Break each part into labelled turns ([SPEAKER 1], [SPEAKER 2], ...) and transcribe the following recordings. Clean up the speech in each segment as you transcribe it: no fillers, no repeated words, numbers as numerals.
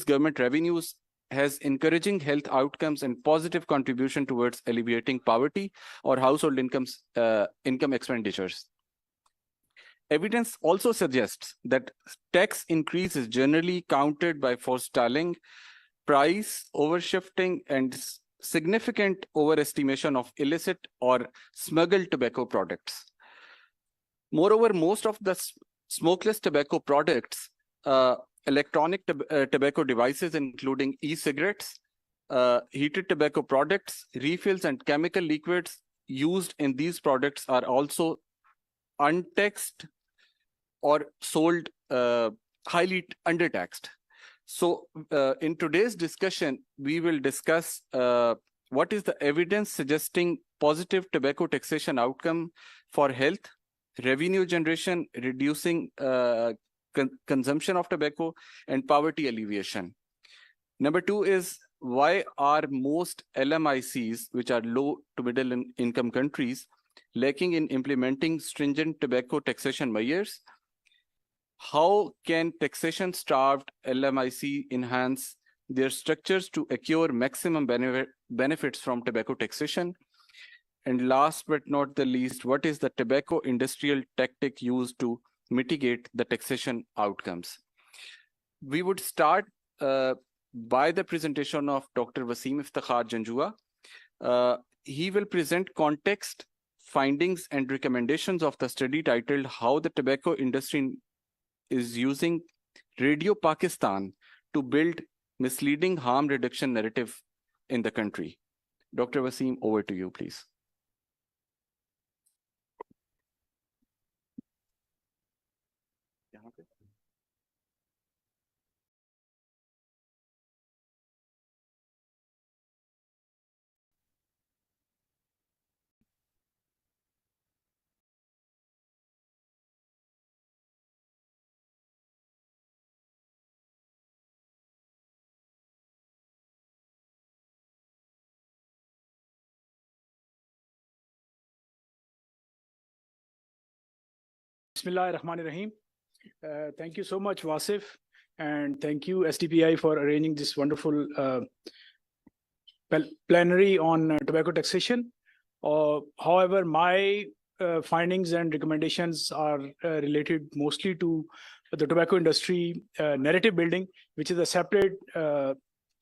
[SPEAKER 1] government revenues has encouraging health outcomes and positive contribution towards alleviating poverty or household income expenditures. Evidence also suggests that tax increase is generally countered by forestalling, price overshifting, and significant overestimation of illicit or smuggled tobacco products. Moreover, most of the smokeless tobacco products, electronic tobacco devices, including e-cigarettes, heated tobacco products, refills, and chemical liquids used in these products are also untaxed or sold highly undertaxed. So in today's discussion, we will discuss what is the evidence suggesting positive tobacco taxation outcome for health, revenue generation, reducing consumption of tobacco, and poverty alleviation. Number two is, why are most LMICs, which are low to middle income countries, lacking in implementing stringent tobacco taxation measures? How can taxation-starved LMIC enhance their structures to accrue maximum benefits from tobacco taxation? And last but not the least, what is the tobacco industrial tactic used to mitigate the taxation outcomes? We would start by the presentation of Dr. Wasim Iftikhar Janjua. He will present context, findings, and recommendations of the study titled "How the Tobacco Industry is Using Radio Pakistan to Build Misleading Harm Reduction Narrative in the Country." Dr. Wasim, over to you, please.
[SPEAKER 2] Bismillahirrahmanirrahim. Thank you so much, Wasif, and thank you, SDPI, for arranging this wonderful plenary on tobacco taxation. However, my findings and recommendations are related mostly to the tobacco industry narrative building, which is a separate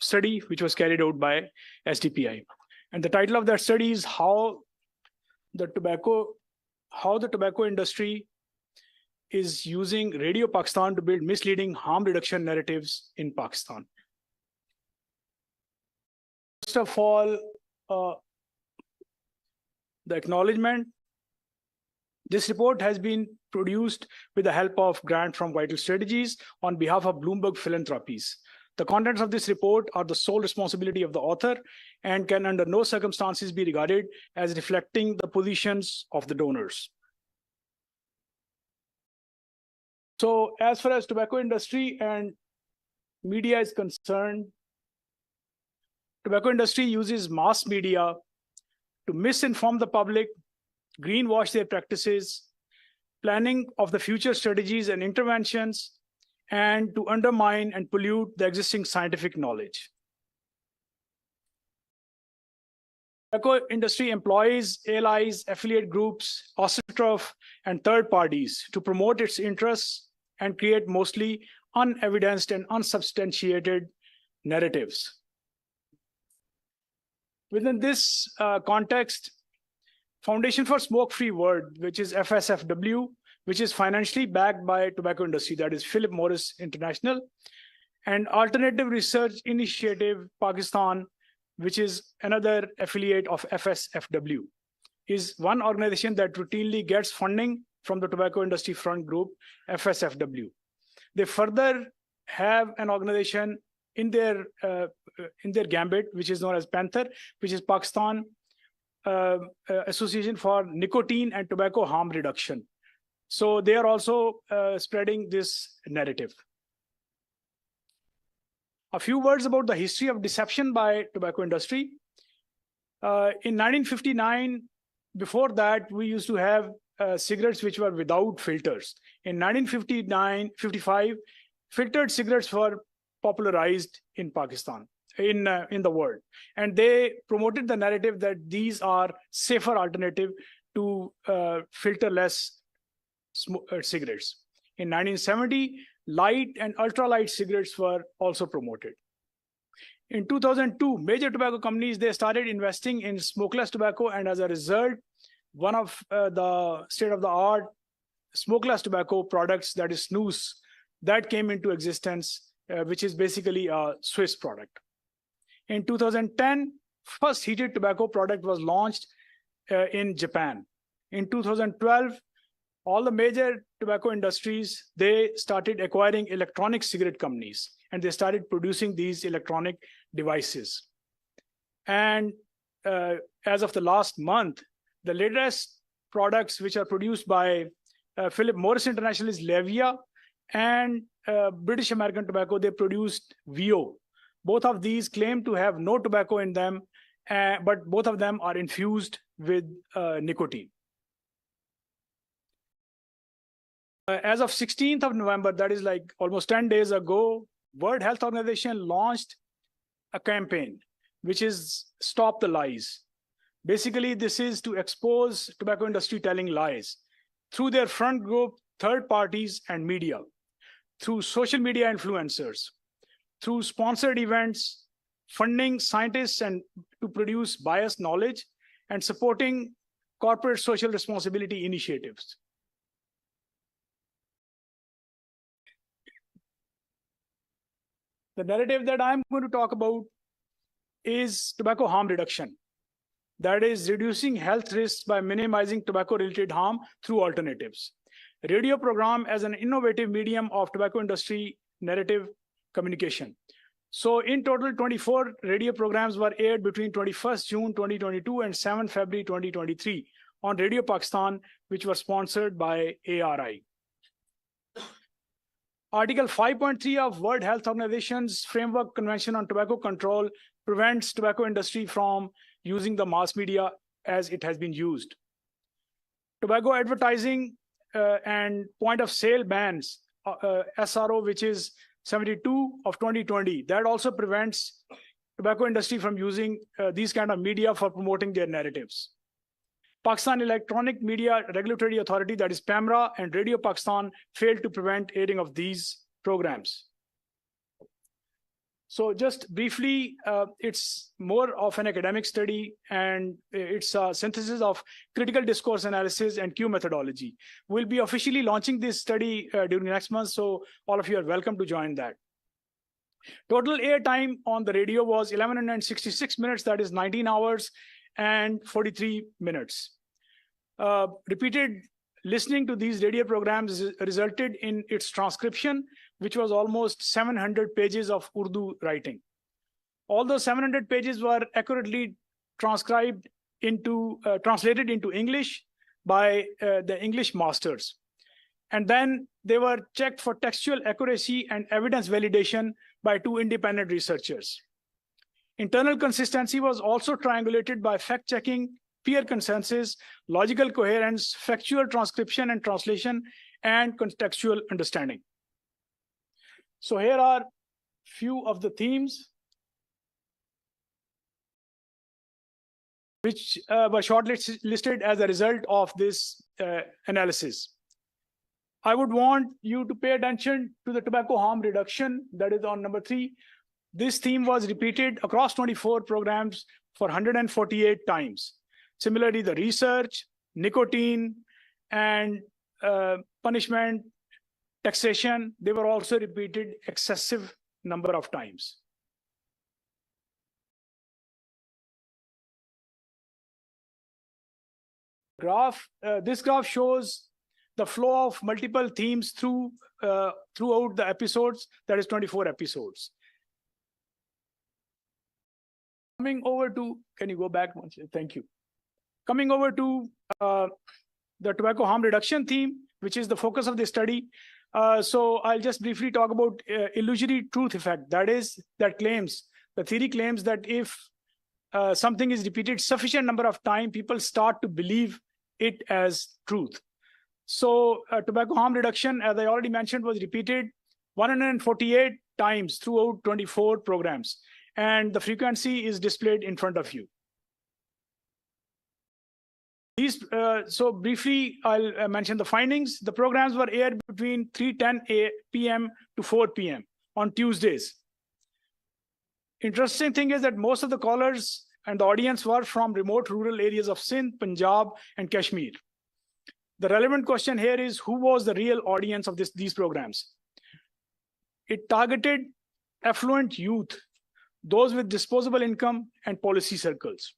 [SPEAKER 2] study which was carried out by SDPI. And the title of that study is how the tobacco industry is using Radio Pakistan to build misleading harm reduction narratives in Pakistan. First of all, the acknowledgement. This report has been produced with the help of grant from Vital Strategies on behalf of Bloomberg Philanthropies. The contents of this report are the sole responsibility of the author and can under no circumstances be regarded as reflecting the positions of the donors. So as far as tobacco industry and media is concerned, tobacco industry uses mass media to misinform the public, greenwash their practices, planning of the future strategies and interventions, and to undermine and pollute the existing scientific knowledge. Tobacco industry employs allies, affiliate groups, OSTROF, and third parties to promote its interests and create mostly unevidenced and unsubstantiated narratives. Within this context, Foundation for Smoke-Free World, which is FSFW, which is financially backed by tobacco industry, that is Philip Morris International, and Alternative Research Initiative Pakistan, which is another affiliate of FSFW, is one organization that routinely gets funding from the Tobacco Industry Front Group, FSFW. They further have an organization in their gambit, which is known as Panther, which is Pakistan Association for Nicotine and Tobacco Harm Reduction. So they are also spreading this narrative. A few words about the history of deception by tobacco industry. In 1959, before that, we used to have cigarettes which were without filters. In 1955, filtered cigarettes were popularized in Pakistan, in the world. And they promoted the narrative that these are safer alternative to filterless cigarettes. In 1970, light and ultralight cigarettes were also promoted. In 2002, major tobacco companies, they started investing in smokeless tobacco, and as a result, one of the state-of-the-art smokeless tobacco products, that is snus, that came into existence, which is basically a Swiss product. In 2010, first heated tobacco product was launched in Japan. In 2012, all the major tobacco industries, they started acquiring electronic cigarette companies, and they started producing these electronic devices. And as of the last month, the latest products which are produced by Philip Morris International is Levia, and British American Tobacco, they produced VO. Both of these claim to have no tobacco in them, but both of them are infused with nicotine. As of 16th of November, that is like almost 10 days ago, World Health Organization launched a campaign, which is Stop the Lies. Basically, this is to expose tobacco industry telling lies through their front group, third parties, and media, through social media influencers, through sponsored events, funding scientists and to produce biased knowledge, and supporting corporate social responsibility initiatives. The narrative that I'm going to talk about is tobacco harm reduction. That is reducing health risks by minimizing tobacco-related harm through alternatives. Radio program as an innovative medium of tobacco industry narrative communication. So in total, 24 radio programs were aired between 21st June 2022 and 7 February 2023 on Radio Pakistan, which were sponsored by ARI. Article 5.3 of World Health Organization's Framework Convention on Tobacco Control prevents tobacco industry from using the mass media as it has been used. Tobacco advertising and point of sale bans, SRO, which is 72 of 2020, that also prevents tobacco industry from using these kind of media for promoting their narratives. Pakistan Electronic Media Regulatory Authority, that is PEMRA, and Radio Pakistan failed to prevent airing of these programs. So just briefly, it's more of an academic study, and it's a synthesis of critical discourse analysis and Q methodology. We'll be officially launching this study during next month, so all of you are welcome to join that. Total air time on the radio was 1166 minutes, that is 19 hours and 43 minutes. Repeated listening to these radio programs resulted in its transcription, which was almost 700 pages of Urdu writing. All those 700 pages were accurately transcribed into, translated into English by the English masters. And then they were checked for textual accuracy and evidence validation by 2 independent researchers. Internal consistency was also triangulated by fact-checking, peer consensus, logical coherence, factual transcription and translation, and contextual understanding. So here are few of the themes which were shortlisted as a result of this analysis. I would want you to pay attention to the tobacco harm reduction, that is on number 3. This theme was repeated across 24 programs for 148 times. Similarly, the research, nicotine, and punishment, taxation, they were also repeated excessive number of times. This graph shows the flow of multiple themes throughout the episodes, that is 24 episodes. Coming over to, can you go back once? Thank you. Coming over to the tobacco harm reduction theme, which is the focus of the study. So I'll just briefly talk about illusory truth effect. That is, the theory claims that if something is repeated sufficient number of times, people start to believe it as truth. So tobacco harm reduction, as I already mentioned, was repeated 148 times throughout 24 programs, and the frequency is displayed in front of you. So briefly, I'll mention the findings. The programs were aired between 3:10 p.m. to 4 p.m. on Tuesdays. Interesting thing is that most of the callers and the audience were from remote rural areas of Sindh, Punjab, and Kashmir. The relevant question here is, who was the real audience of these programs? It targeted affluent youth, those with disposable income, and policy circles.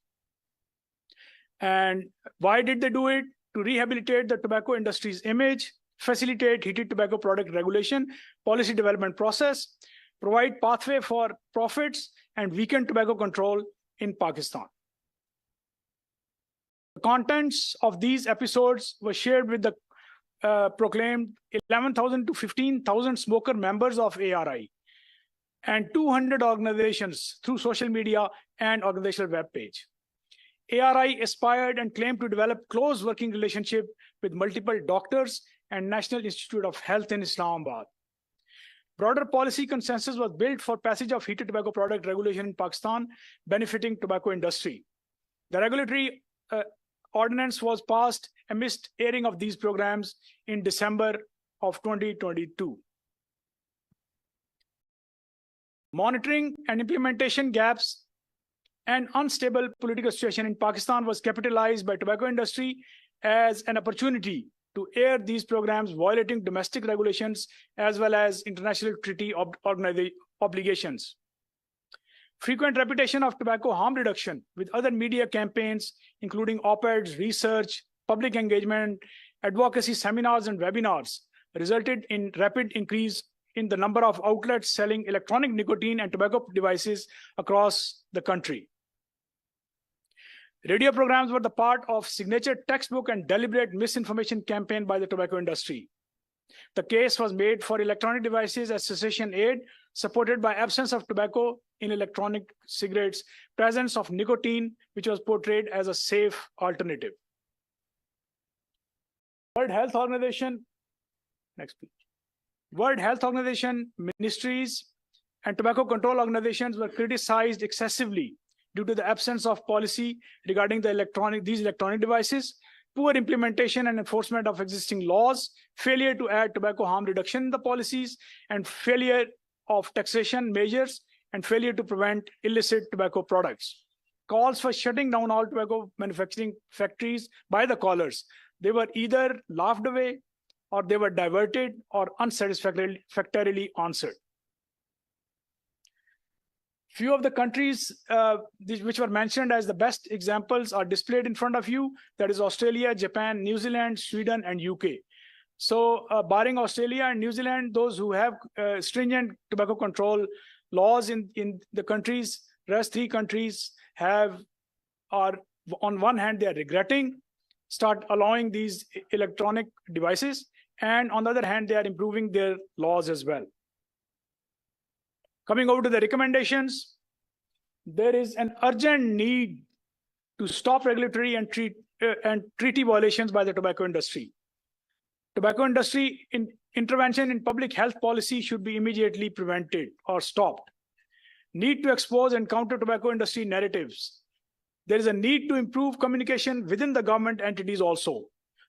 [SPEAKER 2] And why did they do it? To rehabilitate the tobacco industry's image, facilitate heated tobacco product regulation, policy development process, provide pathway for profits, and weaken tobacco control in Pakistan. The contents of these episodes were shared with the proclaimed 11,000 to 15,000 smoker members of ARI and 200 organizations through social media and organizational web page. ARI aspired and claimed to develop close working relationship with multiple doctors and National Institute of Health in Islamabad. Broader policy consensus was built for passage of heated tobacco product regulation in Pakistan, benefiting tobacco industry. The regulatory ordinance was passed amidst airing of these programs in December of 2022. Monitoring and implementation gaps and unstable political situation in Pakistan was capitalized by tobacco industry as an opportunity to air these programs violating domestic regulations as well as international treaty obligations. Frequent repetition of tobacco harm reduction with other media campaigns, including op-eds, research, public engagement, advocacy seminars, and webinars, resulted in rapid increase in the number of outlets selling electronic nicotine and tobacco devices across the country. Radio programs were the part of signature textbook and deliberate misinformation campaign by the tobacco industry. The case was made for electronic devices as cessation aid, supported by absence of tobacco in electronic cigarettes, presence of nicotine, which was portrayed as a safe alternative. World Health Organization, next please. World Health Organization, ministries, and tobacco control organizations were criticized excessively due to the absence of policy regarding these electronic devices, poor implementation and enforcement of existing laws, failure to add tobacco harm reduction in the policies, and failure of taxation measures, and failure to prevent illicit tobacco products. Calls for shutting down all tobacco manufacturing factories by the callers, they were either laughed away or they were diverted or unsatisfactorily answered. Few of the countries which were mentioned as the best examples are displayed in front of you. That is Australia, Japan, New Zealand, Sweden, and UK. So barring Australia and New Zealand, those who have stringent tobacco control laws in the countries, rest three countries are on one hand, they are regretting start allowing these electronic devices, and on the other hand, they are improving their laws as well. Coming over to the recommendations, there is an urgent need to stop regulatory and treaty violations by the tobacco industry. Tobacco industry intervention in public health policy should be immediately prevented or stopped. Need to expose and counter tobacco industry narratives. There is a need to improve communication within the government entities also.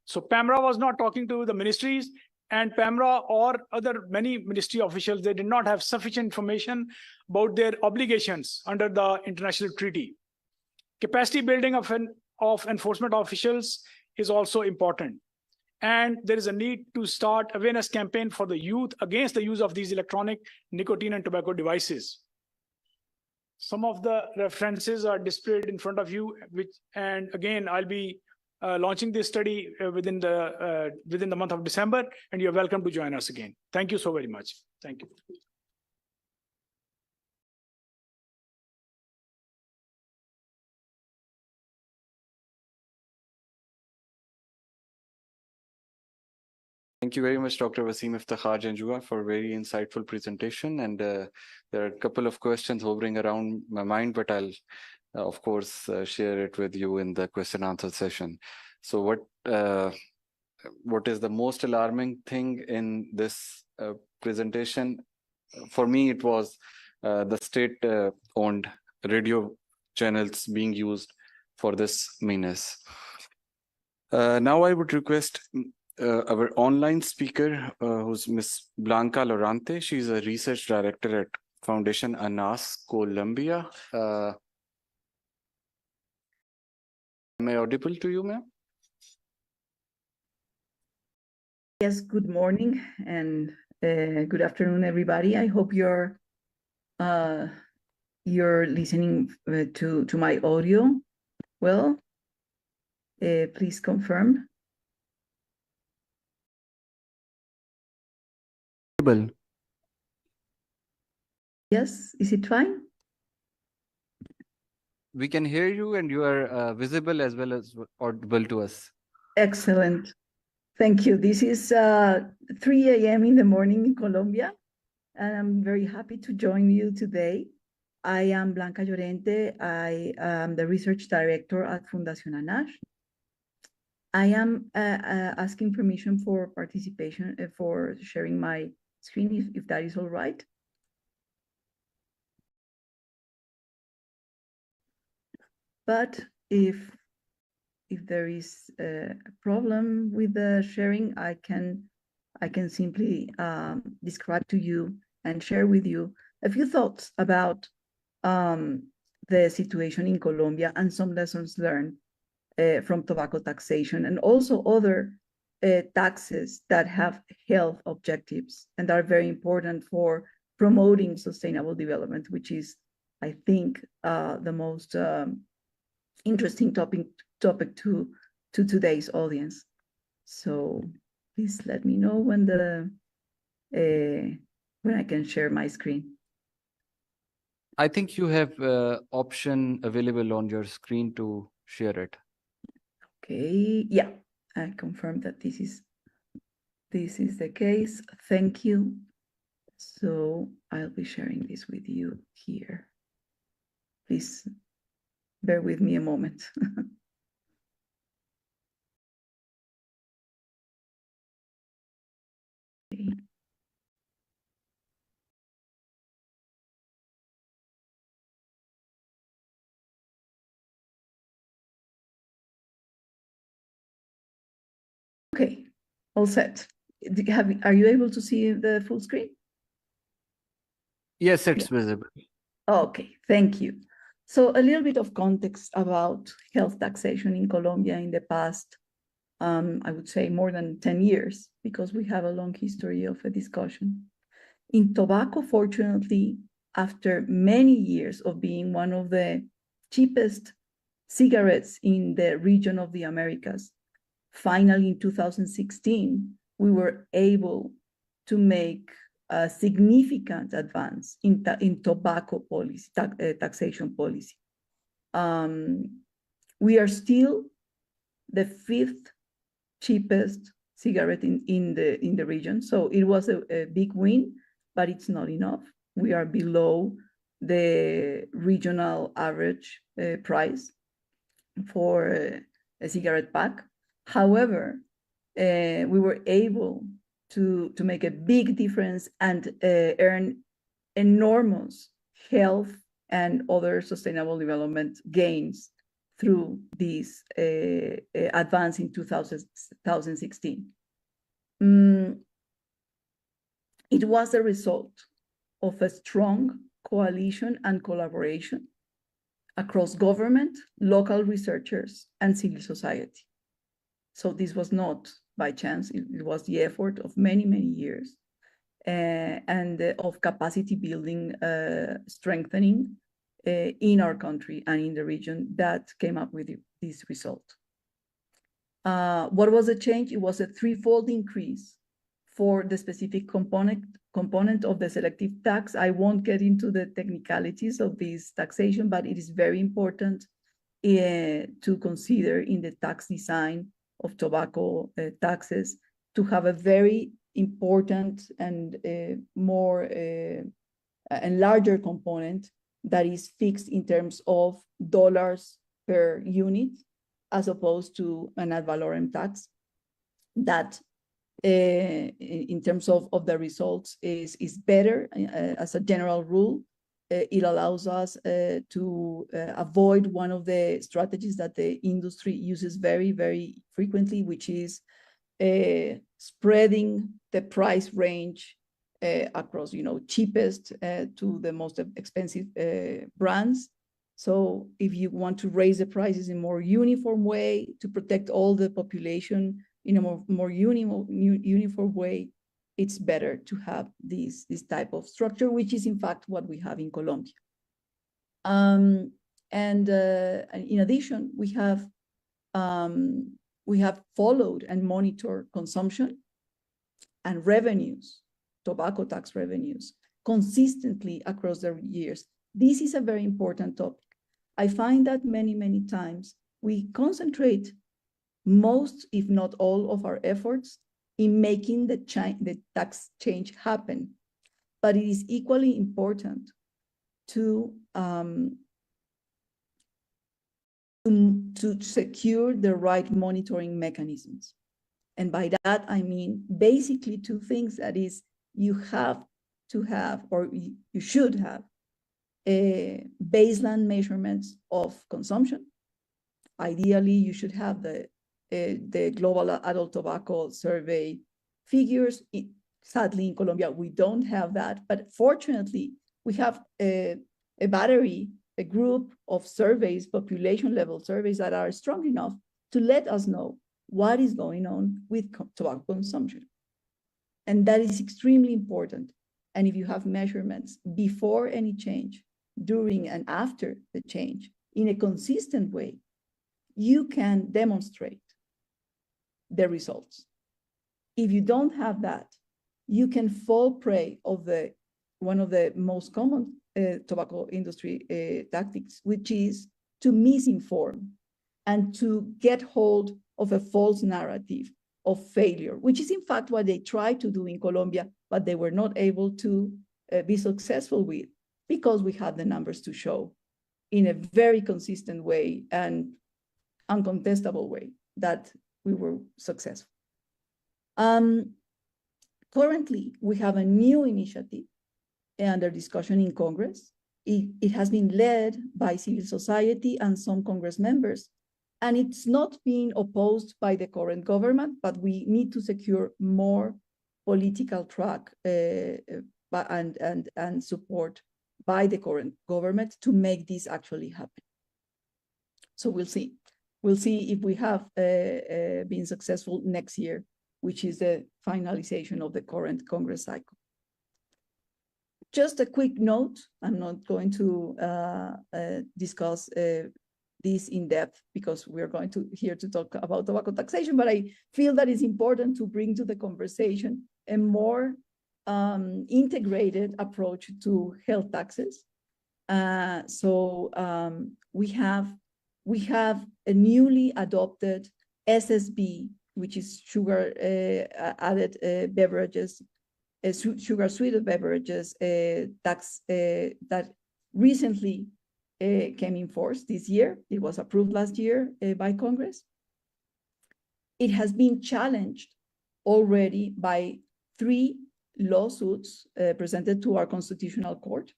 [SPEAKER 2] So PAMRA was not talking to the ministries, and PAMRA or other many ministry officials, they did not have sufficient information about their obligations under the international treaty. Capacity building of enforcement officials is also important. And there is a need to start awareness campaign for the youth against the use of these electronic nicotine and tobacco devices. Some of the references are displayed in front of you, and again, I'll be launching this study within the month of December, and you're welcome to join us again. Thank you so very much. Thank you.
[SPEAKER 1] Thank you very much, Dr. Wasim Iftikhar Janjua, for a very insightful presentation. And there are a couple of questions hovering around my mind, but I'll, of course, share it with you in the question answer session. So what is the most alarming thing in this presentation for me, it was the state-owned radio channels being used for this menace. Now I would request our online speaker, who's Miss Blanca Lorante. She's a research director at Foundation ANAS, Colombia. Am I audible to you, ma'am?
[SPEAKER 3] Yes, good morning and good afternoon, everybody. I hope you're listening to my audio well. Please confirm. Yes, is it fine?
[SPEAKER 1] We can hear you, and you are visible as well as audible to us.
[SPEAKER 3] Excellent. Thank you. This is 3 a.m. in the morning in Colombia, and I'm very happy to join you today. I am Blanca Llorente. I am the research director at Fundación ANAS. I am asking permission for participation, for sharing my screen, if that is all right. But if there is a problem with the sharing, I can simply describe to you and share with you a few thoughts about the situation in Colombia and some lessons learned from tobacco taxation, and also other taxes that have health objectives and are very important for promoting sustainable development, which is, I think, the most interesting topic to today's audience. So please let me know when I can share my screen.
[SPEAKER 1] I think you have option available on your screen to share it.
[SPEAKER 3] Okay, yeah, I confirm that this is the case. Thank you. So I'll be sharing this with you here. Please bear with me a moment. Okay. Okay, all set. Are you able to see the full screen?
[SPEAKER 1] Yes, it's visible.
[SPEAKER 3] Okay, thank you. So a little bit of context about health taxation in Colombia in the past, I would say more than 10 years, because we have a long history of a discussion. In tobacco, fortunately, after many years of being one of the cheapest cigarettes in the region of the Americas, finally in 2016, we were able to make a significant advance in tobacco policy, taxation policy. We are still the 5th cheapest cigarette in the region, so it was a big win, but it's not enough. We are below the regional average price for a cigarette pack. However, we were able to make a big difference and earn enormous health and other sustainable development gains through this advance in 2016. It was a result of a strong coalition and collaboration across government, local researchers, and civil society. So this was not by chance. It was the effort of many, many years and of capacity building, strengthening in our country and in the region that came up with this result. What was the change? It was a threefold increase for the specific component of the selective tax. I won't get into the technicalities of this taxation, but it is very important to consider in the tax design of tobacco taxes to have a very important and more and larger component that is fixed in terms of dollars per unit, as opposed to an ad valorem tax that in terms of the results is better as a general rule. It allows us to avoid one of the strategies that the industry uses very, very frequently, which is spreading the price range across, cheapest to the most expensive brands. So if you want to raise the prices in a more uniform way to protect all the population in a more uniform way, it's better to have this type of structure, which is in fact what we have in Colombia. And in addition, we have followed and monitored consumption and revenues, tobacco tax revenues, consistently across the years. This is a very important topic. I find that many, many times we concentrate most, if not all, of our efforts in making the tax change happen. But it is equally important to secure the right monitoring mechanisms. And by that, I mean basically two things. That is, you have to have, or you should have, baseline measurements of consumption. Ideally, you should have the Global Adult Tobacco Survey figures. Sadly, in Colombia, we don't have that. But fortunately, we have a group of surveys, population-level surveys that are strong enough to let us know what is going on with tobacco consumption. And that is extremely important. And if you have measurements before any change, during and after the change, in a consistent way, you can demonstrate the results. If you don't have that, you can fall prey of one of the most common tobacco industry tactics, which is to misinform and to get hold of a false narrative of failure, which is in fact what they tried to do in Colombia, but they were not able to be successful with, because we had the numbers to show in a very consistent way and uncontestable way that we were successful. Currently, we have a new initiative under discussion in Congress. It has been led by civil society and some Congress members, and it's not being opposed by the current government, but we need to secure more political track and support by the current government to make this actually happen. So we'll see. We'll see if we have been successful next year, which is the finalization of the current Congress cycle. Just a quick note, I'm not going to discuss this in depth because we're going to here to talk about tobacco taxation, but I feel that it's important to bring to the conversation a more integrated approach to health taxes. We have a newly adopted SSB, which is sugar added beverages, sugar sweetened beverages tax that recently came in force this year. It was approved last year by Congress. It has been challenged already by 3 lawsuits presented to our Constitutional Court.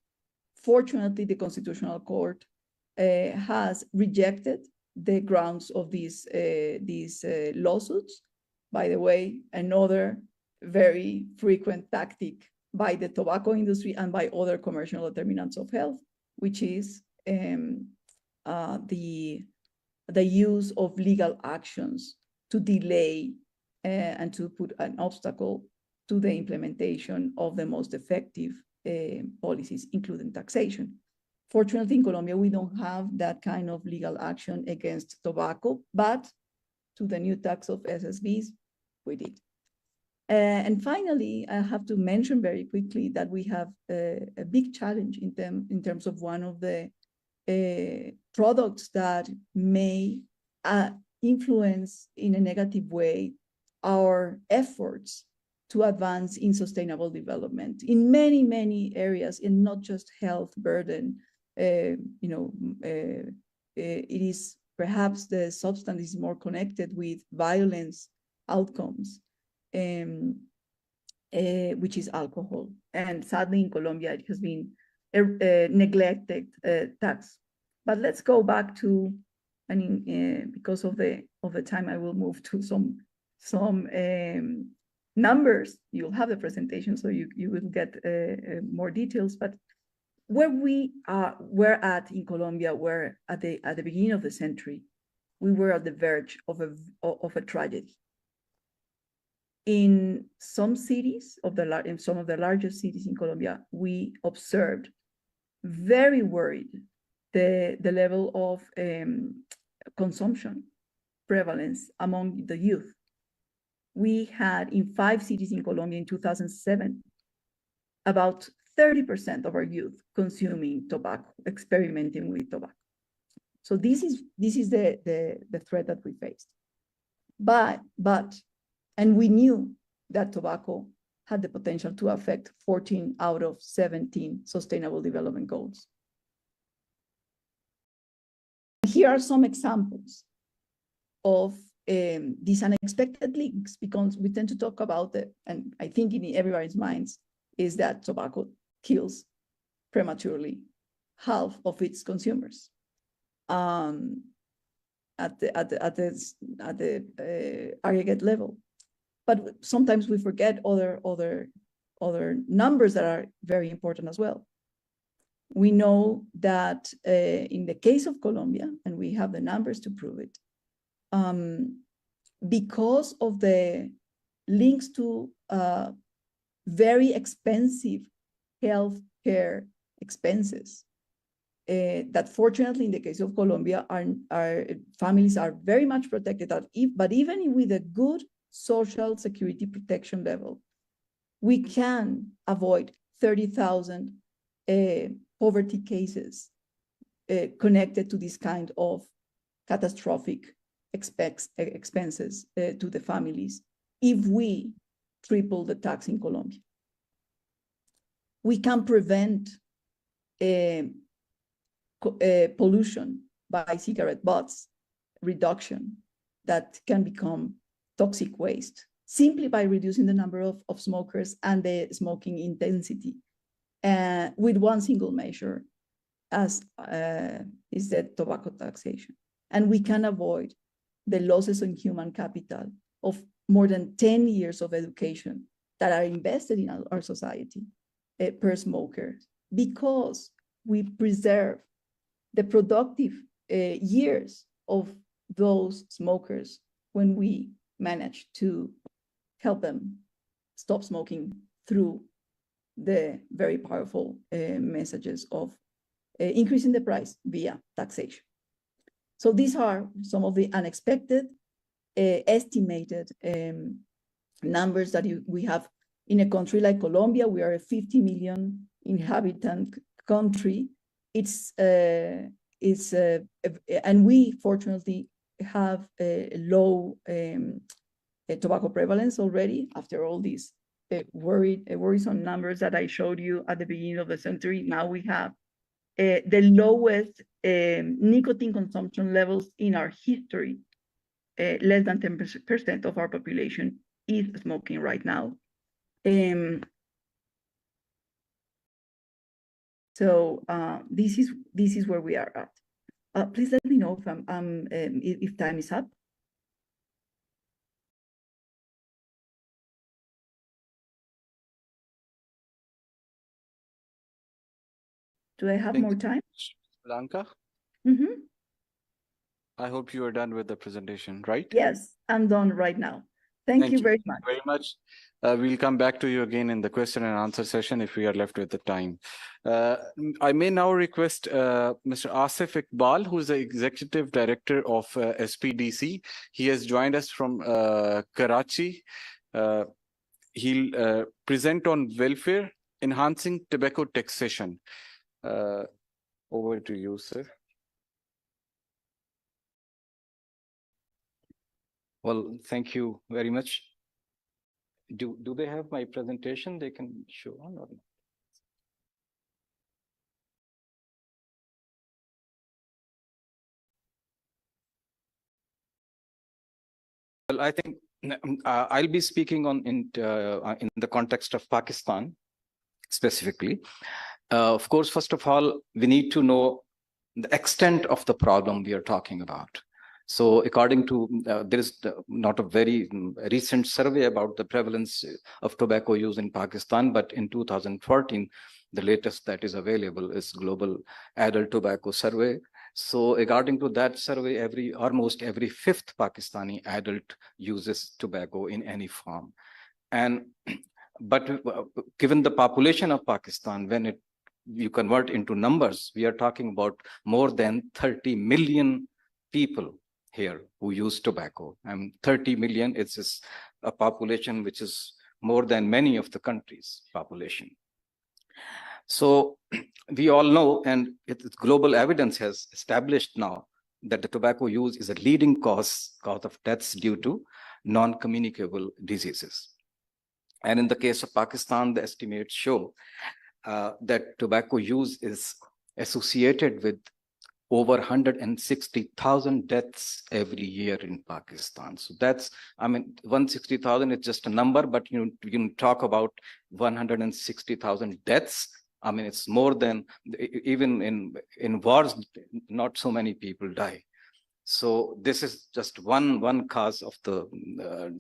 [SPEAKER 3] Fortunately, the Constitutional Court has rejected the grounds of these lawsuits. By the way, another very frequent tactic by the tobacco industry and by other commercial determinants of health, which is the use of legal actions to delay and to put an obstacle to the implementation of the most effective policies, including taxation. Fortunately, in Colombia, we don't have that kind of legal action against tobacco, but to the new tax of SSBs, we did. And finally, I have to mention very quickly that we have a big challenge in terms of one of the products that may influence in a negative way our efforts to advance in sustainable development in many, many areas, and not just health burden. It is perhaps the substance is more connected with violence outcomes. which is alcohol. And sadly, in Colombia, it has been a neglected tax. But let's go back to, I mean, because of the time, I will move to some numbers. You'll have the presentation, so you will get more details. But where we were at in Colombia, were at the beginning of the century, we were at the verge of a tragedy. In some cities in some of the largest cities in Colombia, we observed, very worried, the level of consumption prevalence among the youth. We had in 5 cities in Colombia in 2007, about 30% of our youth consuming tobacco, experimenting with tobacco. So this is the threat that we faced. And we knew that tobacco had the potential to affect 14 out of 17 Sustainable Development Goals. Here are some examples of these unexpected links, because we tend to talk about it, and I think in everybody's minds is that tobacco kills prematurely half of its consumers. At the aggregate level. But sometimes we forget other numbers that are very important as well. We know that in the case of Colombia, and we have the numbers to prove it, because of the links to very expensive healthcare expenses, that fortunately in the case of Colombia, our families are very much protected, but even with a good social security protection level, we can avoid 30,000 poverty cases connected to this kind of catastrophic expenses to the families if we triple the tax in Colombia. We can prevent pollution by cigarette butts reduction that can become toxic waste simply by reducing the number of smokers and the smoking intensity with one single measure, as is the tobacco taxation. And we can avoid the losses in human capital of more than 10 years of education that are invested in our society per smoker, because we preserve the productive years of those smokers when we manage to help them stop smoking through the very powerful messages of increasing the price via taxation. So these are some of the unexpected estimated numbers that we have in a country like Colombia. We are a 50 million inhabitant country. And we fortunately have a low tobacco prevalence already after all these worrisome numbers that I showed you at the beginning of the century. Now we have the lowest nicotine consumption levels in our history. Less than 10% of our population is smoking right now. So this is where we are at. Please let me know if time is up. Do I have more time?
[SPEAKER 1] Blanca,
[SPEAKER 3] Mm-hmm.
[SPEAKER 1] I hope you are done with the presentation, right?
[SPEAKER 3] Yes, I'm done right now. Thank you very much.
[SPEAKER 1] Very much. We'll come back to you again in the question and answer session if we are left with the time. I may now request Mr. Asif Iqbal, who is the Executive Director of SPDC. He has joined us from Karachi. He'll present on welfare, enhancing tobacco taxation. Over to you, sir.
[SPEAKER 4] Well, thank you very much. Do they have my presentation they can show on or not?
[SPEAKER 1] Well, I think
[SPEAKER 4] I'll be speaking in the context of Pakistan specifically. Of course, first of all, we need to know the extent of the problem we are talking about. So according to, there is not a very recent survey about the prevalence of tobacco use in Pakistan, but in 2014, the latest that is available is Global Adult Tobacco Survey. So according to that survey, almost every fifth Pakistani adult uses tobacco in any form. And but given the population of Pakistan, when you convert into numbers, we are talking about more than 30 million people here who use tobacco. And 30 million, it's just a population which is more than many of the countries' population. So we all know, and global evidence has established now that the tobacco use is a leading cause of deaths due to non-communicable diseases. And in the case of Pakistan, the estimates show that tobacco use is associated with over 160,000 deaths every year in Pakistan. So that's, I mean, 160,000 is just a number, but you can talk about 160,000 deaths. I mean, it's more than, even in wars, not so many people die. So this is just one cause of the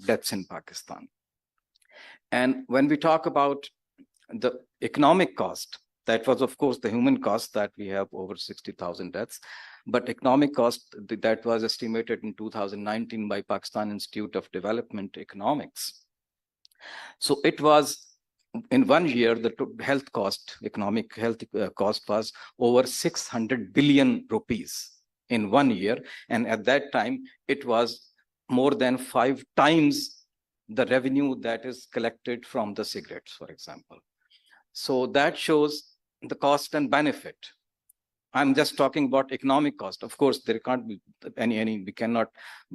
[SPEAKER 4] deaths in Pakistan. And when we talk about the economic cost, that was, of course, the human cost that we have over 60,000 deaths. But economic cost that was estimated in 2019 by Pakistan Institute of Development Economics. So it was, in 1 year, the health cost, economic health cost was over 600 billion rupees in 1 year. And at that time, it was more than 5 times the revenue that is collected from the cigarettes, for example. So that shows the cost and benefit. I'm just talking about economic cost. Of course, there can't be we cannot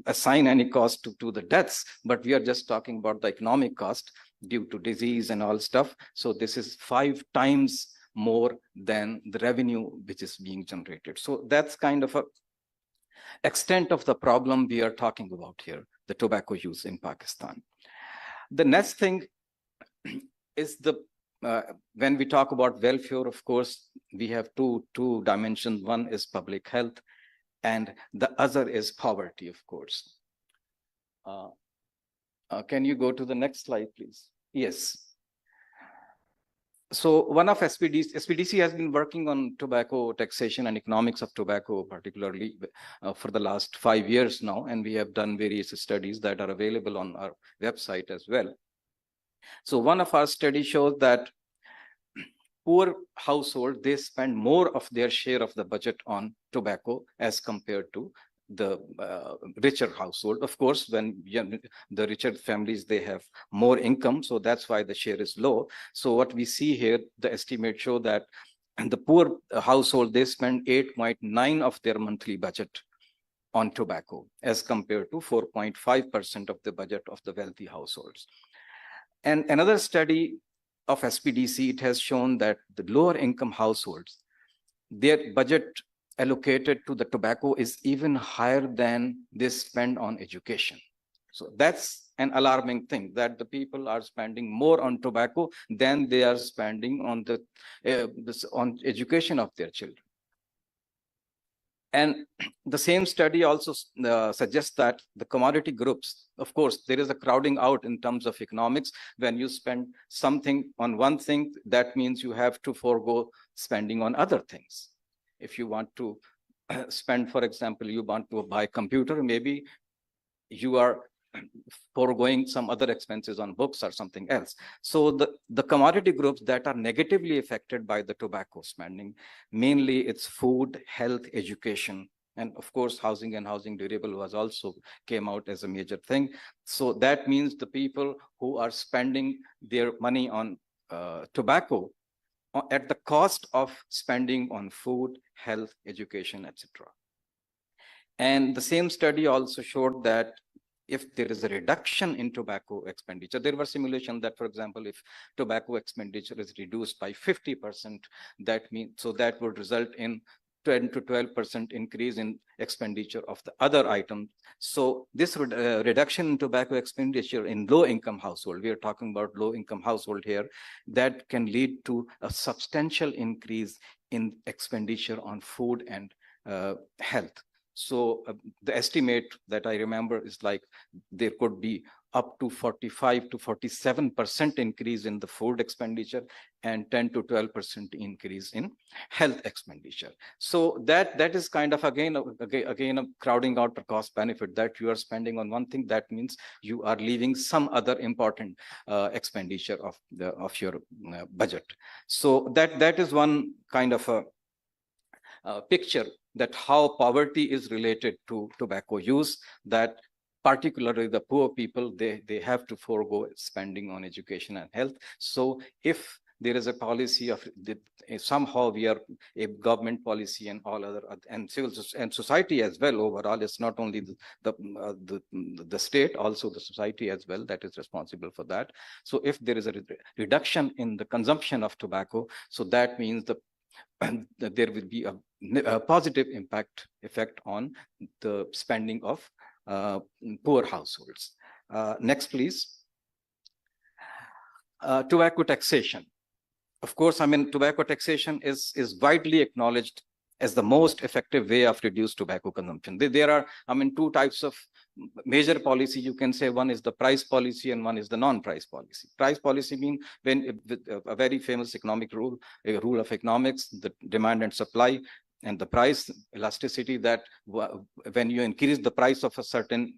[SPEAKER 4] assign any cost to the deaths, but we are just talking about the economic cost due to disease and all stuff. So this is 5 times more than the revenue which is being generated. So that's kind of a extent of the problem we are talking about here, the tobacco use in Pakistan. The next thing is when we talk about welfare, of course, we have two dimensions. One is public health, and the other is poverty, of course. Can you go to the next slide, please? Yes. So one of SPDC has been working on tobacco taxation and economics of tobacco, particularly for the last 5 years now, and we have done various studies that are available on our website as well. So one of our studies shows that poor household, they spend more of their share of the budget on tobacco as compared to the richer household. Of course, when the richer families, they have more income, so that's why the share is low. So what we see here, the estimates show that the poor household, they spend 8.9 of their monthly budget on tobacco as compared to 4.5% of the budget of the wealthy households. And another study of SPDC, it has shown that the lower income households, their budget allocated to the tobacco is even higher than they spend on education. So that's an alarming thing, that the people are spending more on tobacco than they are spending on on education of their children. And the same study also suggests that the commodity groups, of course, there is a crowding out in terms of economics. When you spend something on one thing, that means you have to forego spending on other things. If you want to spend, for example, you want to buy a computer, maybe you are foregoing some other expenses on books or something else. So the commodity groups that are negatively affected by the tobacco spending, mainly it's food, health, education, and of course, housing and housing durable was also came out as a major thing. So that means the people who are spending their money on tobacco at the cost of spending on food, health, education, etc. And the same study also showed that if there is a reduction in tobacco expenditure, there were simulations that, for example, if tobacco expenditure is reduced by 50%, that means, so that would result in 10 to 12% increase in expenditure of the other items. So this reduction in tobacco expenditure in low-income household, we are talking about low-income household here, that can lead to a substantial increase in expenditure on food and health. So the estimate that I remember is like there could be up to 45 to 47% increase in the food expenditure and 10 to 12% increase in health expenditure. So that is kind of again a crowding out the cost benefit, that you are spending on one thing, that means you are leaving some other important expenditure of your budget. So that is one kind of a picture that how poverty is related to tobacco use, that particularly the poor people, they have to forego spending on education and health. So if there is a policy of somehow we are a government policy and all other and civil and society as well overall, it's not only the state, also the society as well that is responsible for that. So if there is a reduction in the consumption of tobacco, so that means that there will be a positive effect on the spending of poor households. Next, please. Tobacco taxation. Of course, I mean, tobacco taxation is widely acknowledged as the most effective way of reduced tobacco consumption. There are, I mean, two types of major policy, you can say. One is the price policy and one is the non-price policy. Price policy means when a very famous economic rule, a rule of economics, the demand and supply, and the price elasticity, that when you increase the price of a certain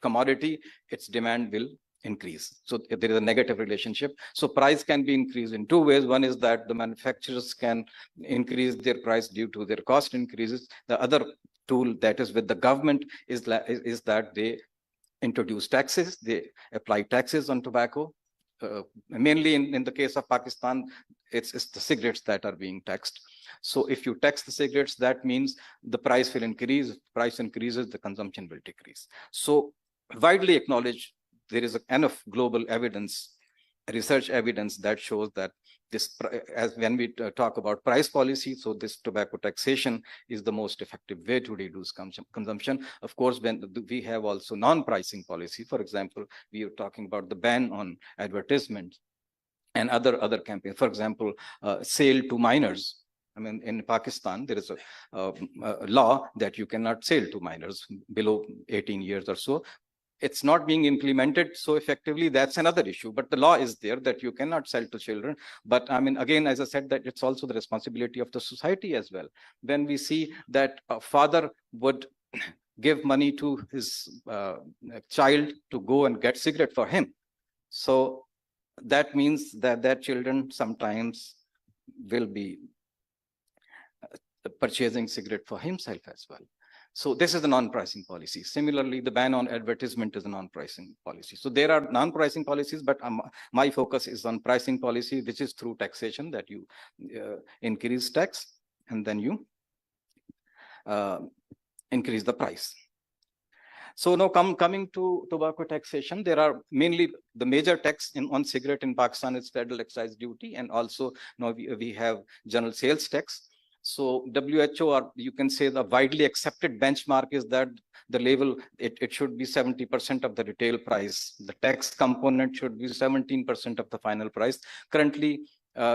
[SPEAKER 4] commodity, its demand will increase. So there is a negative relationship. So price can be increased in two ways. One is that the manufacturers can increase their price due to their cost increases. The other tool that is with the government is that they introduce taxes. They apply taxes on tobacco. Mainly in the case of Pakistan, it's the cigarettes that are being taxed. So if you tax the cigarettes, that means the price will increase. If the price increases, the consumption will decrease. So widely acknowledged, there is enough global evidence, research evidence that shows that this, as when we talk about price policy, so this tobacco taxation is the most effective way to reduce consumption. Of course, when we have also non-pricing policy, for example, we are talking about the ban on advertisement and other campaigns. For example, sale to minors. I mean, in Pakistan, there is a law that you cannot sell to minors below 18 years or so. It's not being implemented so effectively. That's another issue. But the law is there that you cannot sell to children. But I mean, again, as I said, that it's also the responsibility of the society as well. When we see that a father would give money to his child to go and get cigarette for him, so that means that children sometimes will be purchasing cigarette for himself as well. So this is the non-pricing policy. Similarly, the ban on advertisement is a non-pricing policy. So there are non-pricing policies, but my focus is on pricing policy, which is through taxation, that you increase tax and then you increase the price. So now coming to tobacco taxation, there are mainly the major tax on cigarette in Pakistan is federal excise duty, and also now we have general sales tax. So WHO, or you can say the widely accepted benchmark, is that the level, it should be 70% of the retail price. The tax component should be 17% of the final price. Currently,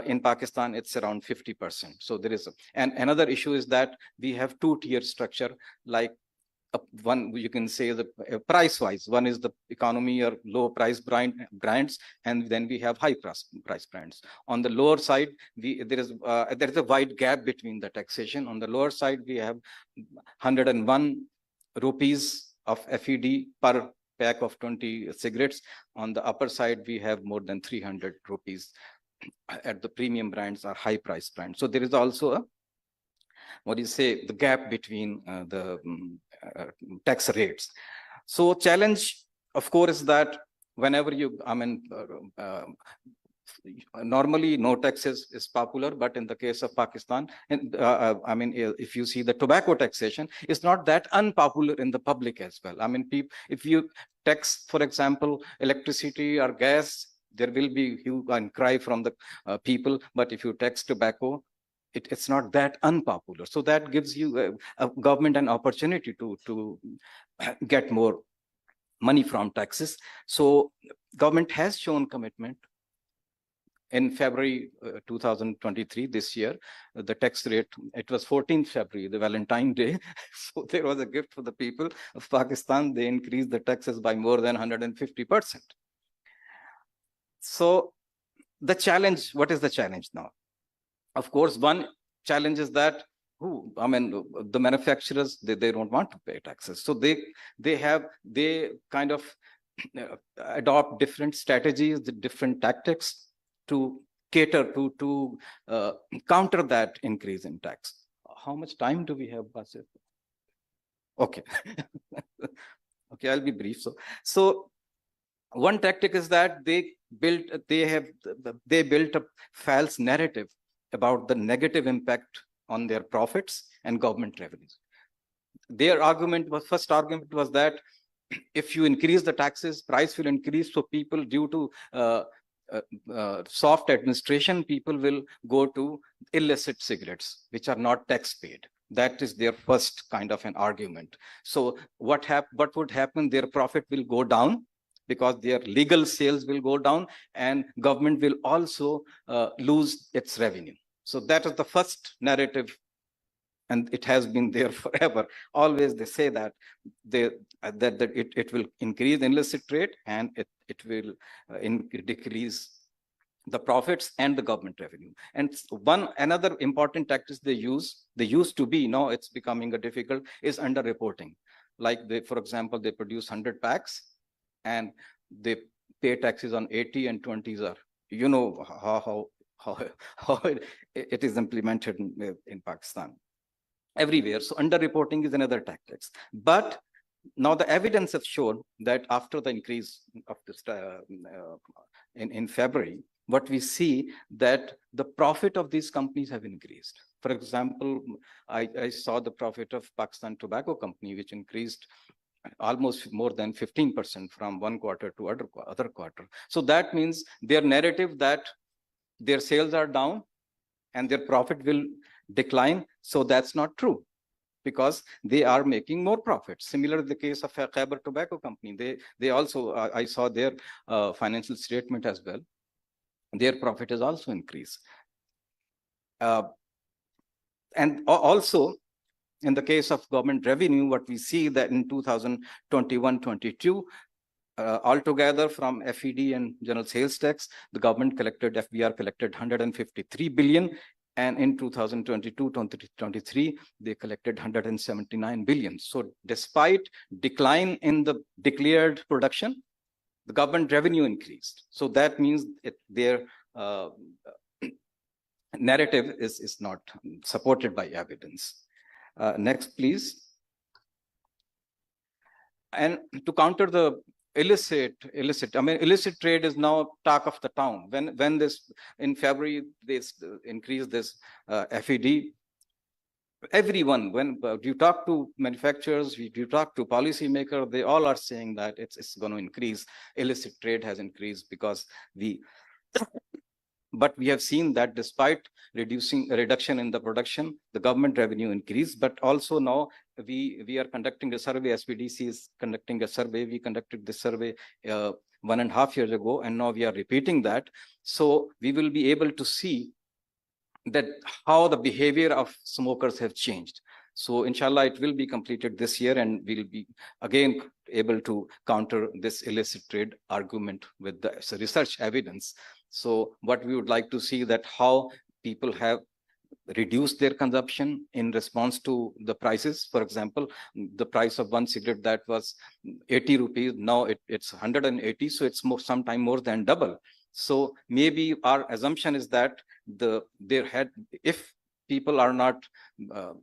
[SPEAKER 4] in Pakistan, it's around 50%. So there is, and another issue is that we have two-tier structure, like one, you can say the price wise. One is the economy or low price brands, and then we have high price brands. On the lower side, there is a wide gap between the taxation. On the lower side, we have 101 rupees of FED per pack of 20 cigarettes. On the upper side, we have more than 300 rupees at the premium brands or high price brands. So there is also a, what do you say, the gap between the tax rates. So challenge, of course, is that whenever you, I mean, normally no taxes is popular, but in the case of Pakistan, and I mean, if you see the tobacco taxation, it's not that unpopular in the public as well. I mean, if you tax, for example, electricity or gas, there will be hue and cry from the people. But if you tax tobacco, it's not that unpopular. So that gives you a government an opportunity to get more money from taxes. So government has shown commitment. In February 2023, this year, the tax rate, it was 14th February, the Valentine Day. So there was a gift for the people of Pakistan. They increased the taxes by more than 150%. So the challenge, what is the challenge now? Of course, one challenge is that the manufacturers, they don't want to pay taxes. So they kind of adopt different strategies, the different tactics to cater to counter that increase in tax. How much time do we have, Basir? Okay. Okay, I'll be brief. So one tactic is that they built a false narrative about the negative impact on their profits and government revenues. Their first argument was that if you increase the taxes, price will increase. So people, due to soft administration, people will go to illicit cigarettes, which are not tax paid. That is their first kind of an argument. So what would happen? Their profit will go down because their legal sales will go down, and government will also lose its revenue. So that is the first narrative, and it has been there forever. Always they say that it will increase illicit trade, and it will decrease the profits and the government revenue. And another important tactic they used to be, now it's becoming a difficult, is underreporting. Like for example, they produce 100 packs and they pay taxes on 80 and 20s are, you know how it is implemented in Pakistan everywhere. So underreporting is another tactic. But now the evidence has shown that after the increase of this in February, what we see that the profit of these companies have increased. For example, I saw the profit of Pakistan Tobacco Company, which increased almost more than 15% from one quarter to other quarter. So that means their narrative that their sales are down and their profit will decline. So that's not true, because they are making more profits. Similar the case of Khyber Tobacco Company. They also, I saw their financial statement as well. Their profit has also increased. And also, in the case of government revenue, what we see that in 2021-22, altogether from FED and general sales tax, the government collected, FBR collected 153 billion. And in 2022-23, they collected 179 billion. So despite decline in the declared production, the government revenue increased. So that means their narrative is not supported by evidence. Next, please. And to counter the illicit trade is now talk of the town. When this in February they increased this FED, everyone, when you talk to manufacturers, you talk to policymakers, they all are saying that it's going to increase. Illicit trade has increased because but we have seen that despite reduction in the production, the government revenue increased. But also now we are conducting a survey. SPDC is conducting a survey. We conducted this survey 1.5 years ago, and now we are repeating that. So we will be able to see that how the behavior of smokers have changed. So inshallah, it will be completed this year, and we'll be again able to counter this illicit trade argument with the research evidence. So what we would like to see that how people have reduced their consumption in response to the prices. For example, the price of one cigarette that was 80 rupees, now it's 180. So it's sometime more than double. So maybe our assumption is that if people are not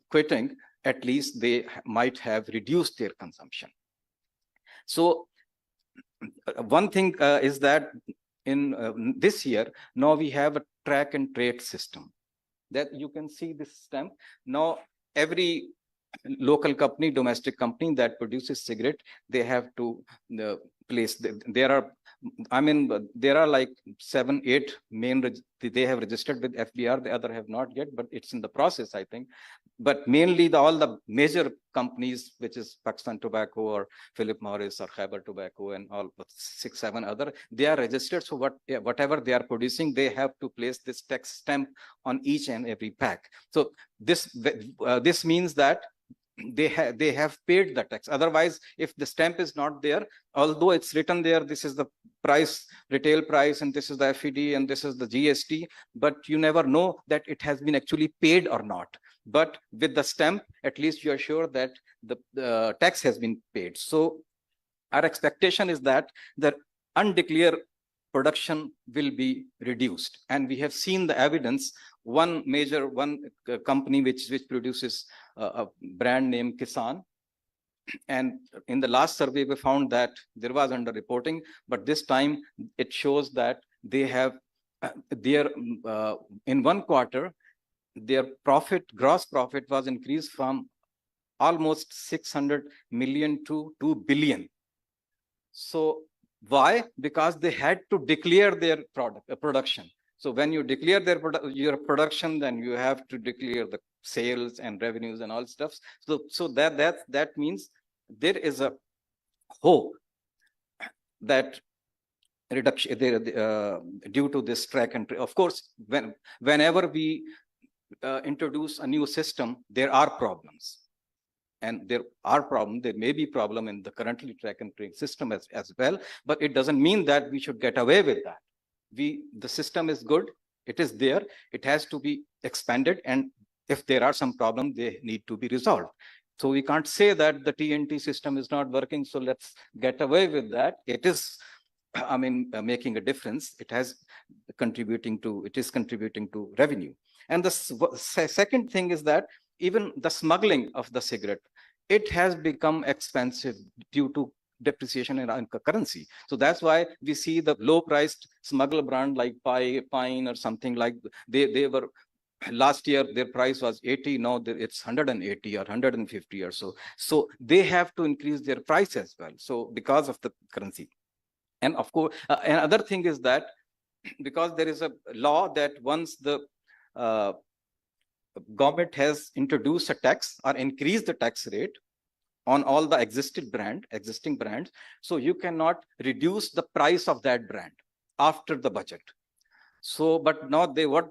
[SPEAKER 4] quitting, at least they might have reduced their consumption. So one thing is that in this year, now we have a track and trade system that you can see this stamp. Now every local company, domestic company that produces cigarette, they have to place, there are I mean, there are like 7, 8 main, they have registered with FBR, the other have not yet, but it's in the process, I think. But mainly all the major companies, which is Pakistan Tobacco or Philip Morris or Khyber Tobacco and all 6, 7 other, they are registered. So whatever they are producing, they have to place this tax stamp on each and every pack. So this means that they have paid the tax. Otherwise, if the stamp is not there, although it's written there, this is the price, retail price, and this is the FED, and this is the GST, but you never know that it has been actually paid or not. But with the stamp, at least you are sure that the tax has been paid. So our expectation is that the undeclared production will be reduced. And we have seen the evidence. One company which produces a brand name Kisan, and in the last survey we found that there was underreporting, but this time it shows that they have in one quarter their gross profit was increased from almost 600 million to 2 billion. So why? Because they had to declare their production. So when you declare your production, then you have to declare the sales and revenues and all stuff. So that means there is a hope that reduction due to this track and trace. Of course, whenever we introduce a new system, there are problems. And there may be problem in the currently track and trace system as well, but it doesn't mean that we should get away with that. The system is good, it is there, it has to be expanded, and if there are some problems, they need to be resolved. So we can't say that the TNT system is not working, so let's get away with that. It is, I mean, making a difference. It is contributing to revenue. And the second thing is that even the smuggling of the cigarette, it has become expensive due to depreciation in currency. So that's why we see the low-priced smuggled brand like Pine or something like they were. Last year, their price was 80. Now it's 180 or 150 or so. So they have to increase their price as well. So because of the currency. And of course, another thing is that because there is a law that once the government has introduced a tax or increased the tax rate on all the existing brands, so you cannot reduce the price of that brand after the budget. So, but now they are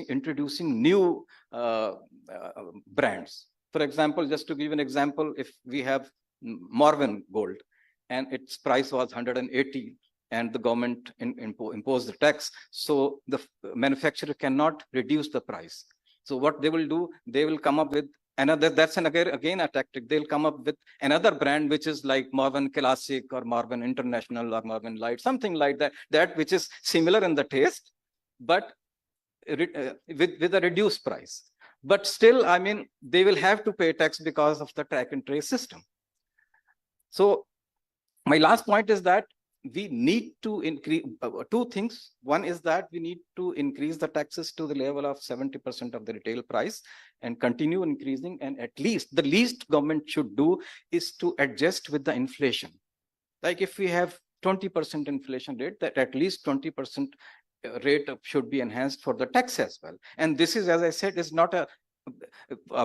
[SPEAKER 4] introducing new brands. For example, just to give an example, if we have Morven Gold and its price was 180 and the government imposed the tax, so the manufacturer cannot reduce the price. So what they will do, they will come up with another, that's again a tactic. They'll come up with another brand, which is like Morven Classic or Morven International or Morven Light, something like that which is similar in the taste, but with a reduced price. But still, I mean, they will have to pay tax because of the track and trace system. So my last point is that we need to increase two things. One is that we need to increase the taxes to the level of 70% of the retail price and continue increasing. And at least the least government should do is to adjust with the inflation. Like if we have 20% inflation rate, that at least 20% rate should be enhanced for the tax as well. And this is, as I said, is not a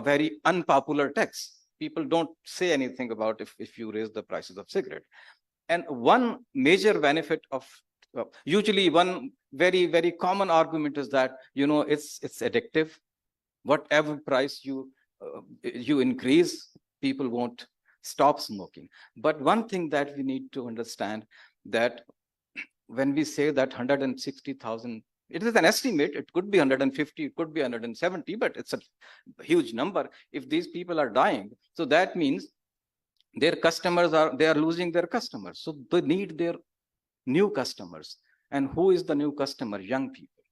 [SPEAKER 4] very unpopular tax. People don't say anything about if you raise the prices of cigarette. And one major benefit of usually one very, very common argument is that, you know, it's addictive. Whatever price you increase, people won't stop smoking. But one thing that we need to understand that when we say that 160,000, it is an estimate, it could be 150, it could be 170, but it's a huge number. If these people are dying, so that means their customers they are losing their customers. So they need their new customers. And who is the new customer? Young people.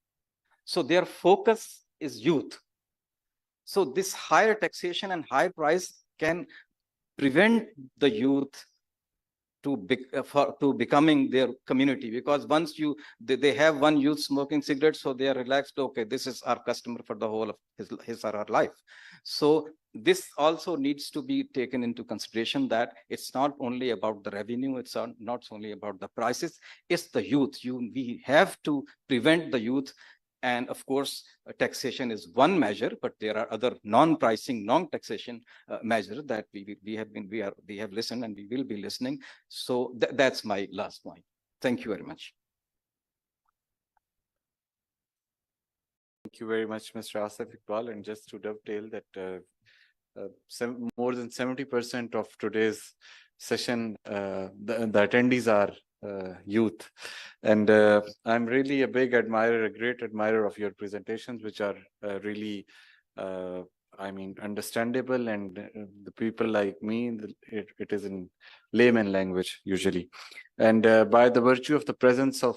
[SPEAKER 4] So their focus is youth. So this higher taxation and high price can prevent the youth to becoming their community, because once they have one youth smoking cigarettes, so they are relaxed. Okay, this is our customer for the whole of his or her life. So this also needs to be taken into consideration, that it's not only about the revenue, it's not only about the prices, it's the youth. We have to prevent the youth. And of course, taxation is one measure, but there are other non-pricing, non-taxation measures that we have listened and we will be listening. So that's my last point. Thank you very much.
[SPEAKER 1] Thank you very much, Mr. Asif Iqbal. And just to dovetail that more than 70% of today's session, the attendees are youth. And I'm really a big admirer, a great admirer of your presentations, which are really, I mean, understandable. And the people like me, it is in layman language usually. And by the virtue of the presence of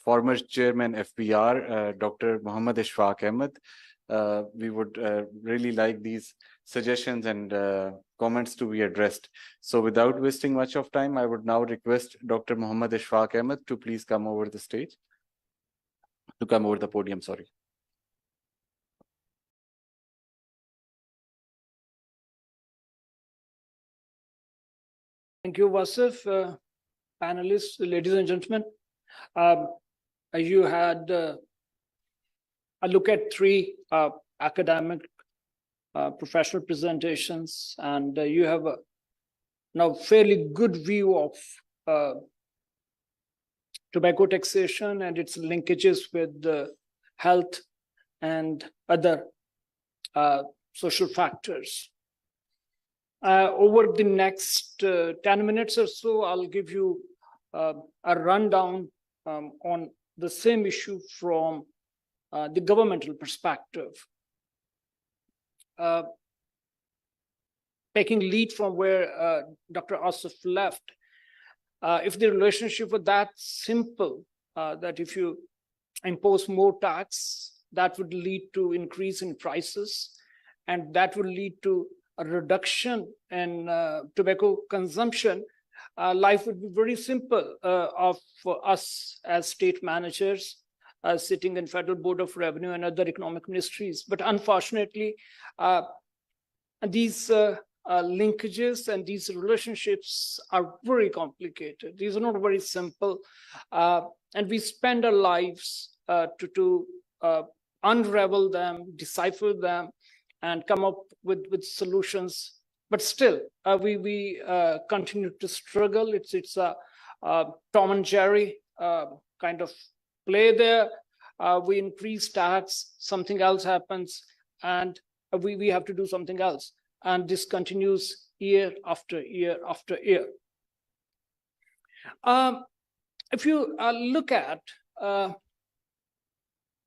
[SPEAKER 1] former chairman FBR, Dr. Muhammad Ishfaq Ahmed, we would really like these suggestions and comments to be addressed. So without wasting much of time, I would now request Dr. Muhammad Ishfaq Ahmed to please come over the stage, to come over the podium, sorry.
[SPEAKER 5] Thank you, Wasif. Panelists, ladies and gentlemen. You had a look at three academic professional presentations, and you have a now fairly good view of tobacco taxation and its linkages with health and other social factors. Over the next 10 minutes or so, I'll give you a rundown on the same issue from the governmental perspective. Taking lead from where Dr. Asif left, if the relationship was that simple, that if you impose more tax, that would lead to increase in prices, and that would lead to a reduction in tobacco consumption, life would be very simple for us as state managers sitting in Federal Board of Revenue and other economic ministries. But unfortunately, these linkages and these relationships are very complicated. These are not very simple. And we spend our lives to unravel them, decipher them, and come up with solutions. But still, we continue to struggle. It's a Tom and Jerry kind of play there. We increase tax, something else happens, and we have to do something else. And this continues year after year after year. If you look at,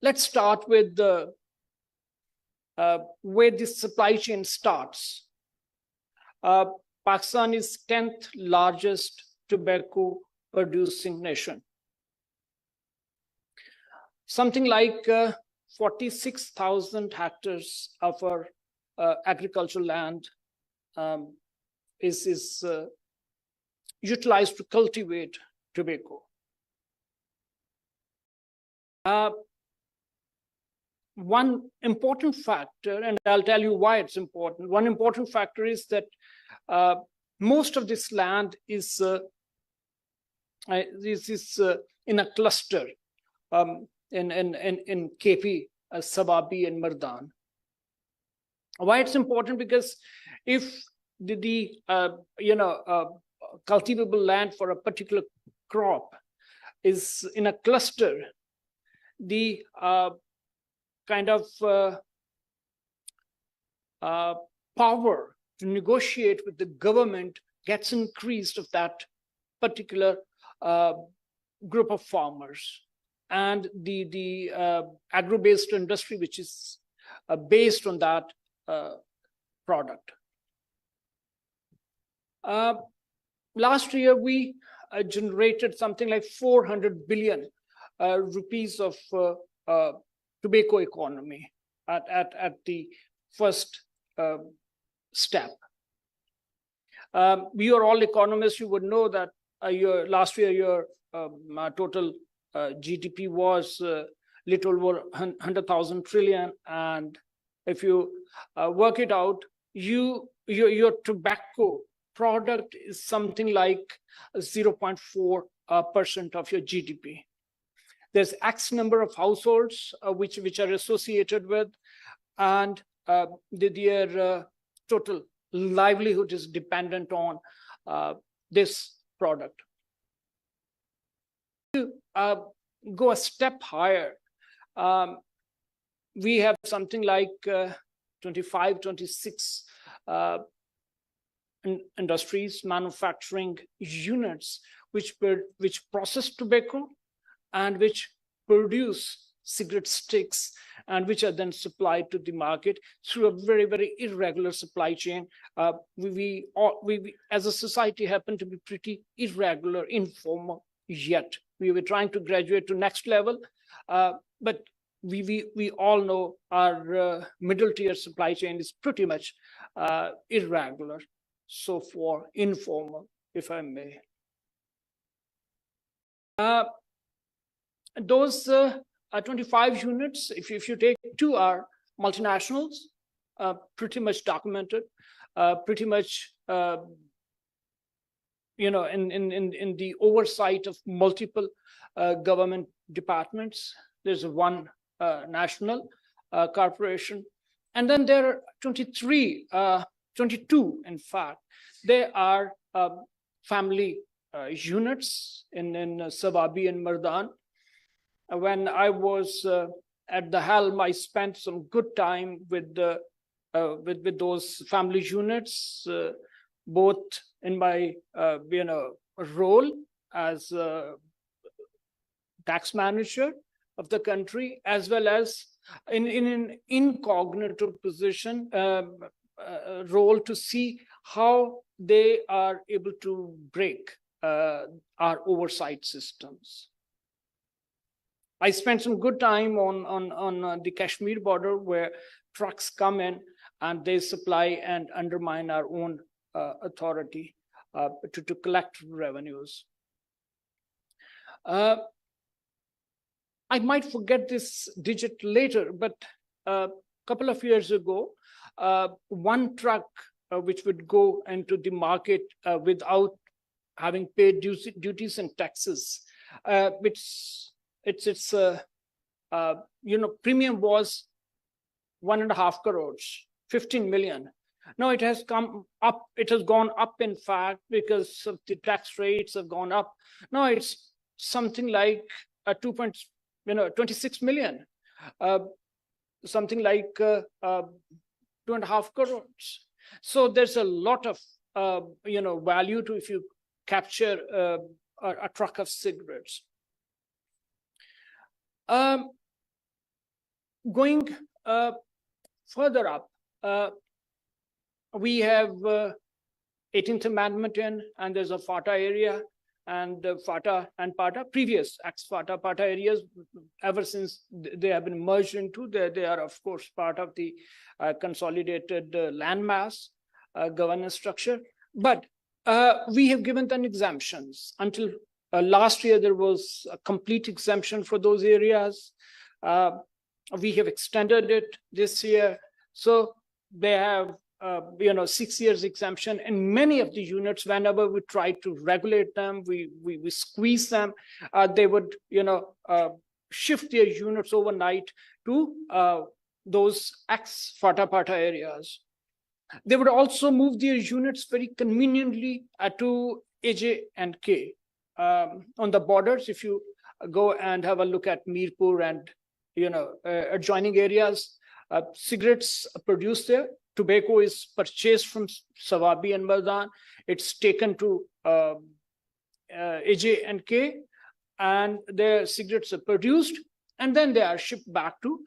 [SPEAKER 5] let's start with the where this supply chain starts. Pakistan is 10th largest tobacco producing nation. Something like 46,000 hectares of our agricultural land is utilized to cultivate tobacco. One important factor, and I'll tell you why it's important. One important factor is that most of this land is in a cluster in KP, Sababi, and Mardan. Why it's important? Because if the cultivable land for a particular crop is in a cluster, the kind of power to negotiate with the government gets increased of that particular group of farmers. And the agro-based industry, which is based on that product. Last year, we generated something like 400 billion rupees of tobacco economy at the first step. We are all economists. You would know that last year your total GDP was little over 100,000 trillion, and if you work it out, your tobacco product is something like 0.4% of your GDP. There's X number of households which are associated with, and their total livelihood is dependent on this product. To go a step higher, we have something like 25, 26 industries, manufacturing units which process tobacco and which produce cigarette sticks, and which are then supplied to the market through a very, very irregular supply chain. We as a society happen to be pretty irregular, informal, yet we were trying to graduate to next level, but we all know our middle tier supply chain is pretty much irregular, so for informal, if I may. Those 25 units, if you take 2 are multinationals, pretty much documented, pretty much in the oversight of multiple government departments. There's one national corporation, and then there are 22 in fact. They are family units in Sawabi and Mardan. When I was at the helm, I spent some good time with those family units, both in my role as tax manager of the country, as well as in an incognito position role to see how they are able to break our oversight systems. I spent some good time on the Kashmir border, where trucks come in and they supply and undermine our own authority to collect revenues. I might forget this digit later, but a couple of years ago, one truck which would go into the market without having paid duties and taxes, its premium was 1.5 crores, 15 million. Now it has come up, it has gone up, in fact, because of the tax rates have gone up. Now it's something like 26 million, something like 2.5 crores. So there's a lot of value to if you capture a truck of cigarettes. Going further up, we have 18th Amendment in, and there's a FATA area, and FATA and PATA, previous ex-FATA PATA areas, ever since they have been merged into, they are of course part of the consolidated landmass governance structure. But we have given them exemptions. Until last year, there was a complete exemption for those areas. We have extended it this year. So they have 6 years exemption, and many of the units, whenever we try to regulate them, we squeeze them, they would shift their units overnight to those ex-FATA PATA areas. They would also move their units very conveniently to AJ and K on the borders. If you go and have a look at Mirpur and adjoining areas, cigarettes are produced there. Tobacco is purchased from Sawabi and Mardan. It's taken to AJ and K, and their cigarettes are produced, and then they are shipped back to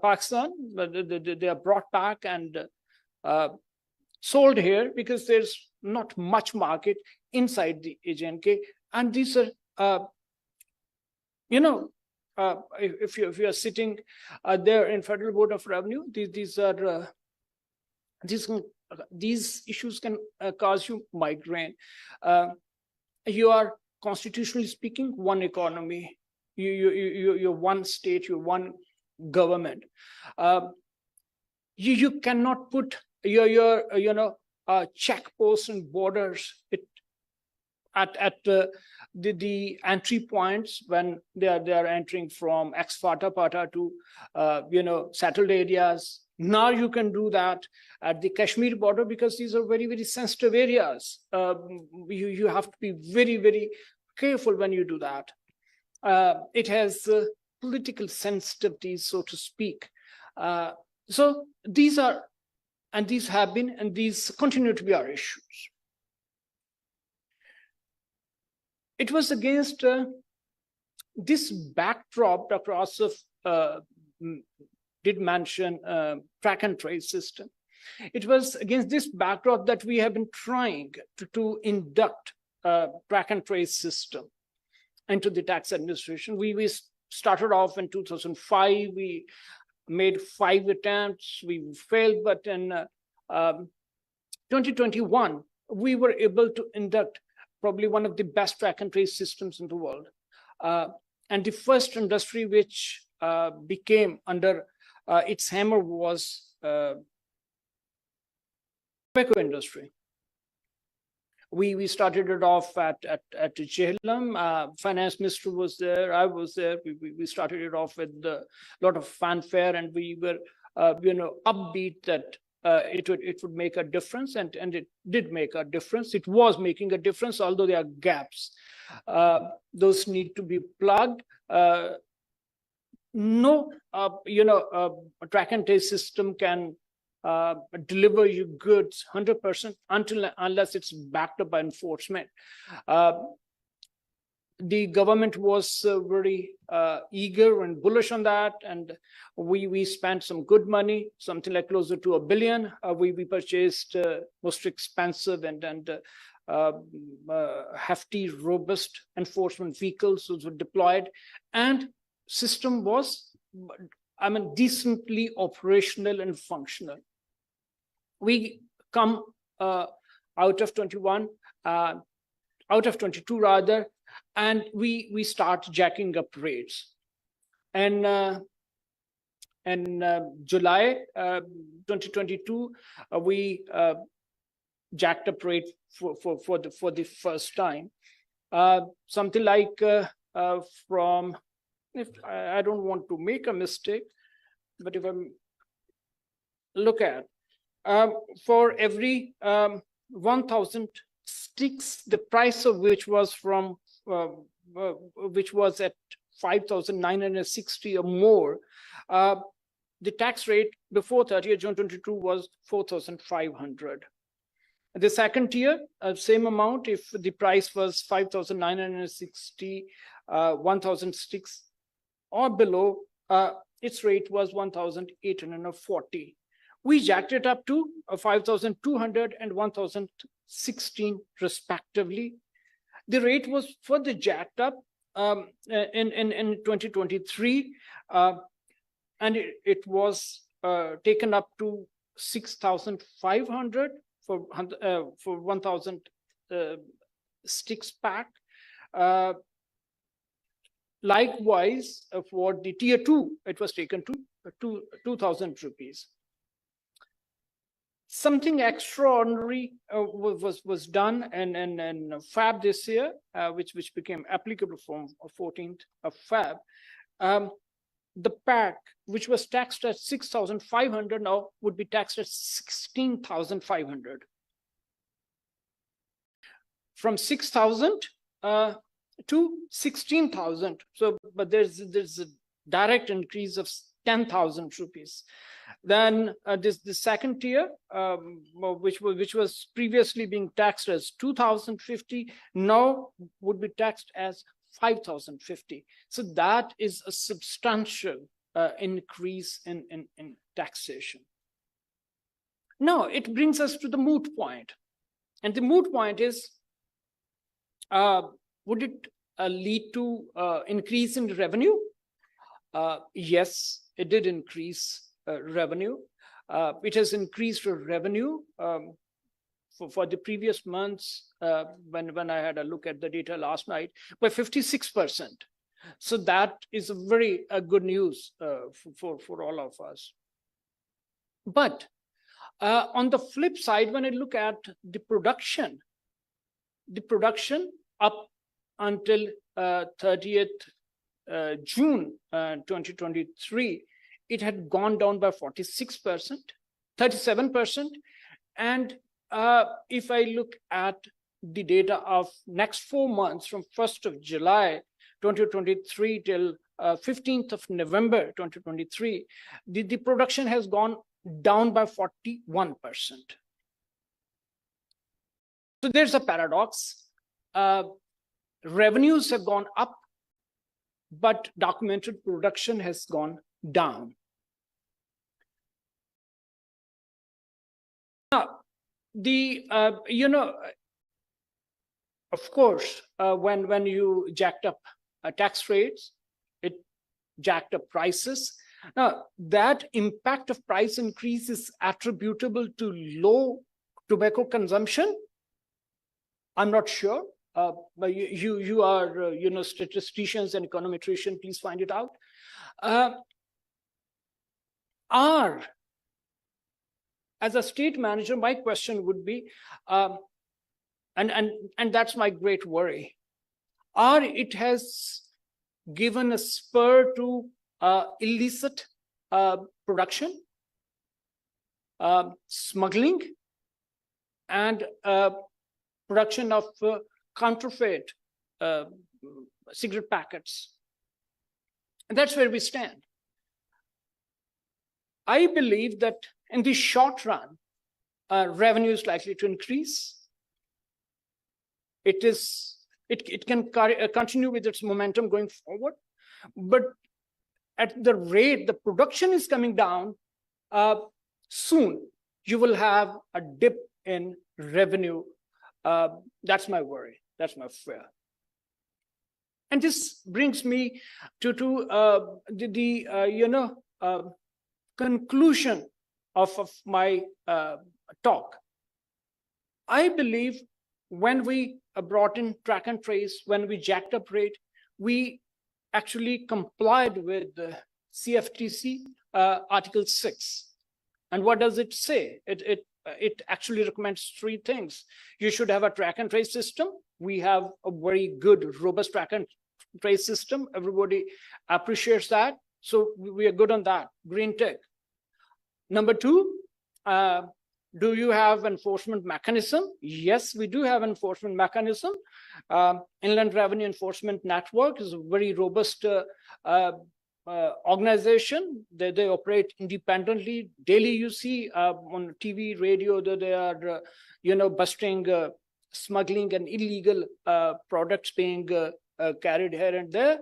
[SPEAKER 5] Pakistan. They are brought back and sold here, because there's not much market inside the AJ and K. And these are, if you are sitting there in Federal Board of Revenue, these these issues can cause you migraine. You are, constitutionally speaking, one economy. You're one state, you're one government. You cannot put your checkposts and borders at the entry points when they are entering from ex-fata pata to settled areas. Now you can do that at the Kashmir border, because these are very, very sensitive areas. You have to be very, very careful when you do that. It has political sensitivities, so to speak. So these are, and these have been, and these continue to be our issues. It was against this backdrop, Dr. Asif did mention track and trace system. It was against this backdrop that we have been trying to induct track and trace system into the tax administration. We started off in 2005. We made 5 attempts. We failed, but in 2021, we were able to induct probably one of the best track and trace systems in the world. And the first industry which became under its hammer was tobacco industry. We started it off at Jhelum. Finance minister was there. I was there. We started it off with a lot of fanfare, and we were upbeat that it would make a difference, and it did make a difference. It was making a difference, although there are gaps. Those need to be plugged. No, track and trace system can deliver you goods 100% unless it's backed up by enforcement. The government was very eager and bullish on that, and we spent some good money, something like closer to $1 billion. We purchased most expensive and hefty, robust enforcement vehicles. Those were deployed, and system was, decently operational and functional. We come out of 21, out of 22 rather, and we start jacking up rates. And in July 2022, we jacked up rate for the first time. Something like from, if I don't want to make a mistake, but if I look at for every 1,000 sticks, the price of which was from which was at 5,960 or more, the tax rate before 30th June 22 was 4,500. The second tier, same amount, if the price was 5,960, 1,000 sticks or below, its rate was 1,840. We jacked it up to 5,200 and 1,016 respectively. The rate was further jacked up in 2023, and it was taken up to 6,500 for 1,000 sticks pack. Likewise, for the tier 2, it was taken to 2,000 rupees. Something extraordinary was done in Feb this year, which became applicable from 14th of Feb. The pack, which was taxed at 6,500, now would be taxed at 16,500. From 6,000 to 16,000. So, but there's a direct increase of 10,000 rupees. Then the second tier, which was previously being taxed as 2,050, now would be taxed as 5,050. So that is a substantial increase in taxation. Now it brings us to the moot point, and the moot point is: would it lead to increase in revenue? Yes, it did increase revenue. It has increased revenue for the previous months, when I had a look at the data last night, by 56%. So that is very good news for all of us. But on the flip side, when I look at the production up until 30th June 2023, it had gone down by 46%, 37%. And if I look at the data of next 4 months, from 1st of July 2023 till 15th of November 2023, the production has gone down by 41%. So there's a paradox. Revenues have gone up, but documented production has gone down. Now, of course, when you jacked up tax rates, it jacked up prices. Now, that impact of price increase is attributable to low tobacco consumption. I'm not sure. But you are statisticians and econometricians, please find it out. As a state manager, my question would be, and that's my great worry, it has given a spur to illicit production, smuggling, and production of counterfeit cigarette packets. And that's where we stand. I believe that in the short run, revenue is likely to increase. It can continue with its momentum going forward, but at the rate the production is coming down, soon you will have a dip in revenue. That's my worry. That's my fear. And this brings me to the conclusion of my talk. I believe when we brought in track and trace, when we jacked up rate, we actually complied with the CFTC Article 6. And what does it say? It actually recommends 3 things. You should have a track and trace system. We have a very good, robust track and trace system. Everybody appreciates that. So we are good on that. Green tick. Number 2, do you have enforcement mechanism? Yes, we do have enforcement mechanism. Inland Revenue Enforcement Network is a very robust organization. They operate independently. Daily, you see on TV, radio, that they are, busting smuggling and illegal products being carried here and there.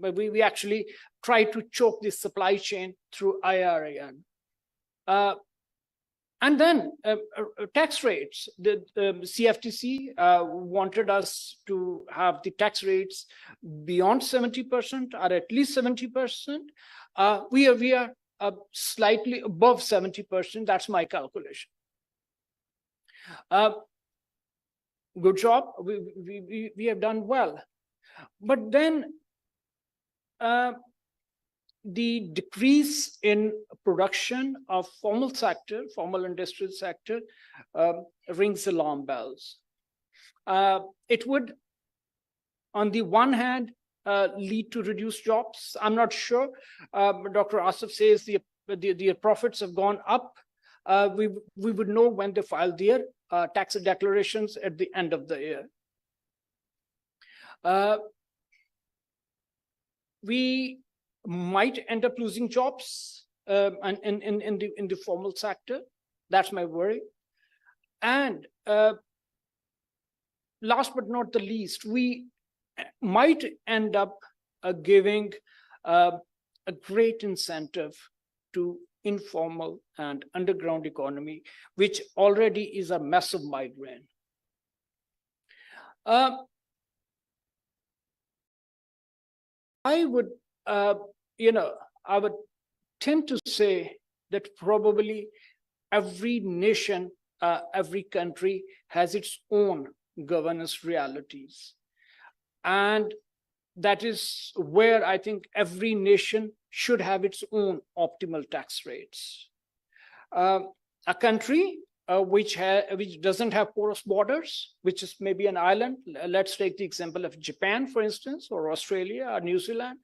[SPEAKER 5] But we actually try to choke this supply chain through IRAN. And then tax rates. The CFTC wanted us to have the tax rates beyond 70% or at least 70%. We are slightly above 70%. That's my calculation. Good job. We have done well. But then the decrease in production of formal industrial sector rings alarm bells. It would, on the one hand, lead to reduced jobs. I'm not sure. Dr. Asif says the profits have gone up. We would know when they file their tax declarations at the end of the year. We might end up losing jobs and in the formal sector. That's my worry. And last but not the least, we might end up giving a great incentive to informal and underground economy, which already is a massive migraine. I would tend to say that probably every nation, every country has its own governance realities. And that is where I think every nation should have its own optimal tax rates. A country which doesn't have porous borders, which is maybe an island. Let's take the example of Japan, for instance, or Australia or New Zealand.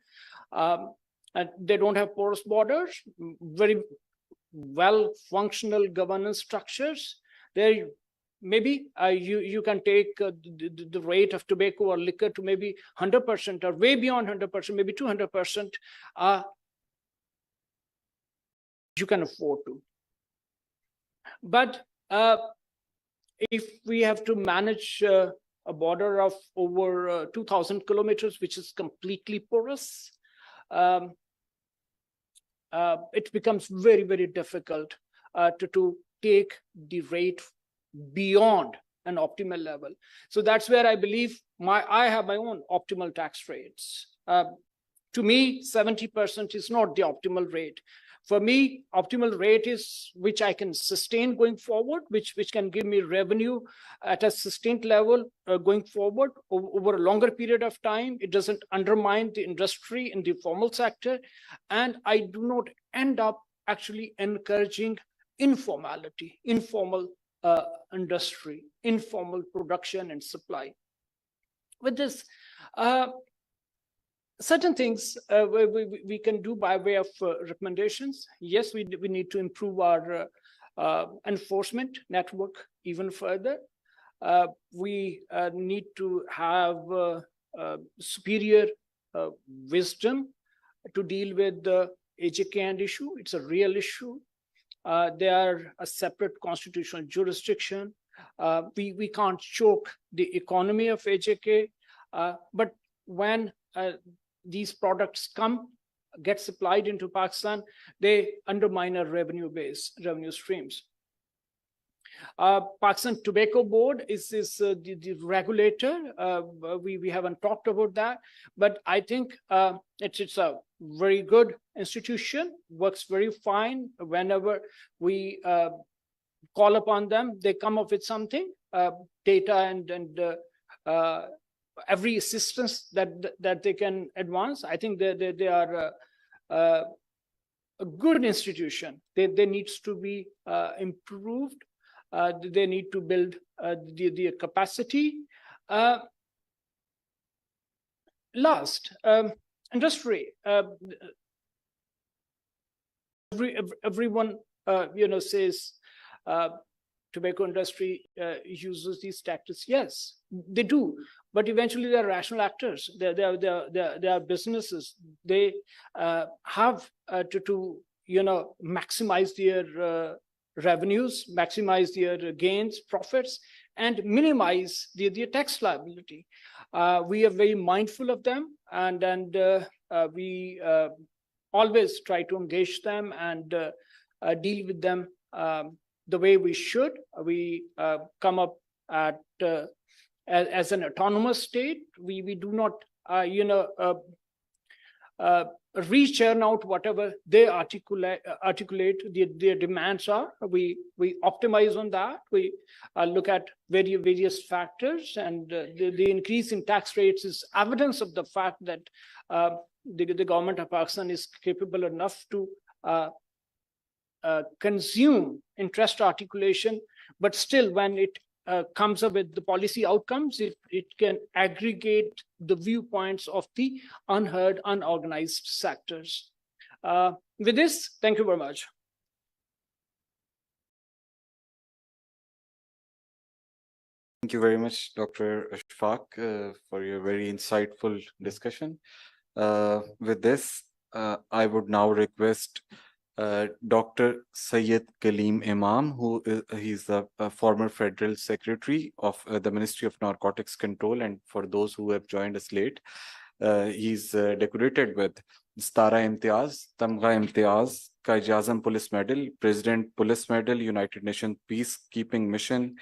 [SPEAKER 5] And they don't have porous borders, very well functional governance structures. There, maybe you can take the rate of tobacco or liquor to maybe 100% or way beyond 100%, maybe 200%. You can afford to. But if we have to manage a border of over 2,000 kilometers, which is completely porous, it becomes very, very difficult to take the rate beyond an optimal level. So that's where I believe I have my own optimal tax rates. To me, 70% is not the optimal rate. For me, optimal rate is which I can sustain going forward, which can give me revenue at a sustained level going forward over a longer period of time. It doesn't undermine the industry in the formal sector. And I do not end up actually encouraging informality, informal industry, informal production and supply. With this, certain things we can do by way of recommendations. Yes, we need to improve our enforcement network even further. We need to have superior wisdom to deal with the AJK issue. It's a real issue. They are a separate constitutional jurisdiction. We can't choke the economy of AJK, but when these products get supplied into Pakistan, they undermine our revenue streams. Pakistan Tobacco Board is the regulator. We haven't talked about that, but I think it's a very good institution, works very fine. Whenever we call upon them, they come up with something, data and every assistance that they can advance. I think they are a good institution. They needs to be improved. They need to build the capacity. Last, industry. Everyone says tobacco industry uses these tactics. Yes, they do. But eventually, they are rational actors. They are businesses. They have to maximize their revenues, maximize their gains, profits, and minimize their tax liability. We are very mindful of them, and we always try to engage them and deal with them the way we should. We come up at as an autonomous state. We do not re-churn out whatever they articulate their demands are. We optimize on that. We look at various factors, and the increase in tax rates is evidence of the fact that the government of Pakistan is capable enough to consume interest articulation, but still when it comes up with the policy outcomes, it can aggregate the viewpoints of the unheard, unorganized sectors. With this, thank you very much.
[SPEAKER 1] Thank you very much, Dr. Ashfaq, for your very insightful discussion. With this, I would now request Dr. Syed Kaleem Imam, who he's the former Federal Secretary of the Ministry of Narcotics Control, and for those who have joined us late, he's decorated with Stara Imtiaz, Tamga Imtiaz, Qaid-e-Azam Police Medal, President Police Medal, United Nations Peacekeeping Mission,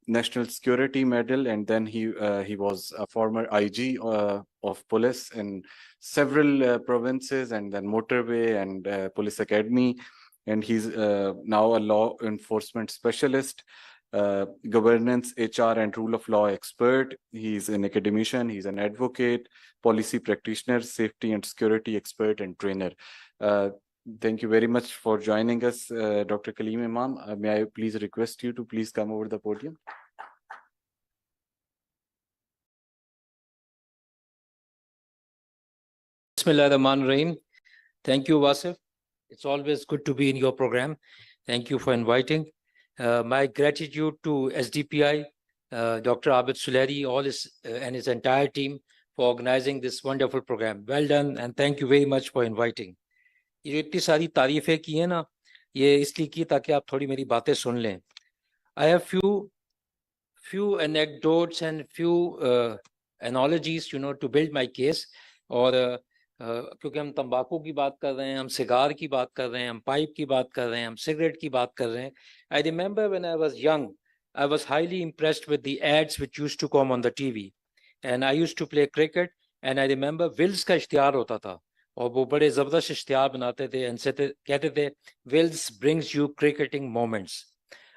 [SPEAKER 1] National Security Medal, and then he was a former IG of police in several provinces, and then motorway and police academy, and he's now a law enforcement specialist, governance, HR, and rule of law expert. He's an academician, he's an advocate, policy practitioner, safety and security expert, and trainer. Thank you very much for joining us, Dr. Kaleem Imam. May I please request you to please come over the podium?
[SPEAKER 6] Bismillahirrahmanirrahim. Thank you, Wasif. It's always good to be in your program. Thank you for inviting. My gratitude to SDPI, Dr. Abid Suleri, all his and his entire team for organizing this wonderful program. Well done, and thank you very much for inviting. ये इतनी सारी तारीफें की है ना, ये इसलिए की ताकि आप थोड़ी मेरी बातें सुन लें. I have few anecdotes and few analogies, to build my case. और क्योंकि हम तंबाकू की बात कर रहे हैं, हम सिगार की बात कर रहे हैं, हम पाइप की बात कर रहे हैं, हम सिगरेट की बात कर रहे हैं. I remember when I was young, I was highly impressed with the ads which used to come on the TV, and I used to play cricket, and I remember Wills का इश्तिहार होता था, और वो बड़े जबरदस्त इश्तिहार बनाते थे, and कहते थे Wills brings you cricketing moments.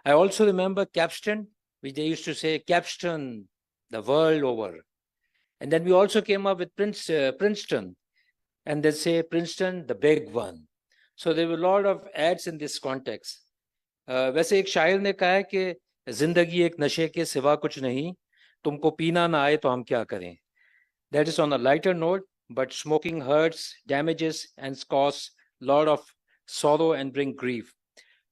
[SPEAKER 6] I also remember Capstan, which they used to say, Capstan, the world over. And then we also came up with Princeton, and they say Princeton, the big one. So there were a lot of ads in this context. वैसे एक शायर ने कहा है कि जिंदगी एक नशे के सिवा कुछ नहीं, तुमको पीना ना आए तो हम क्या करें. That is on a lighter note, but smoking hurts, damages, and causes a lot of sorrow and bring grief.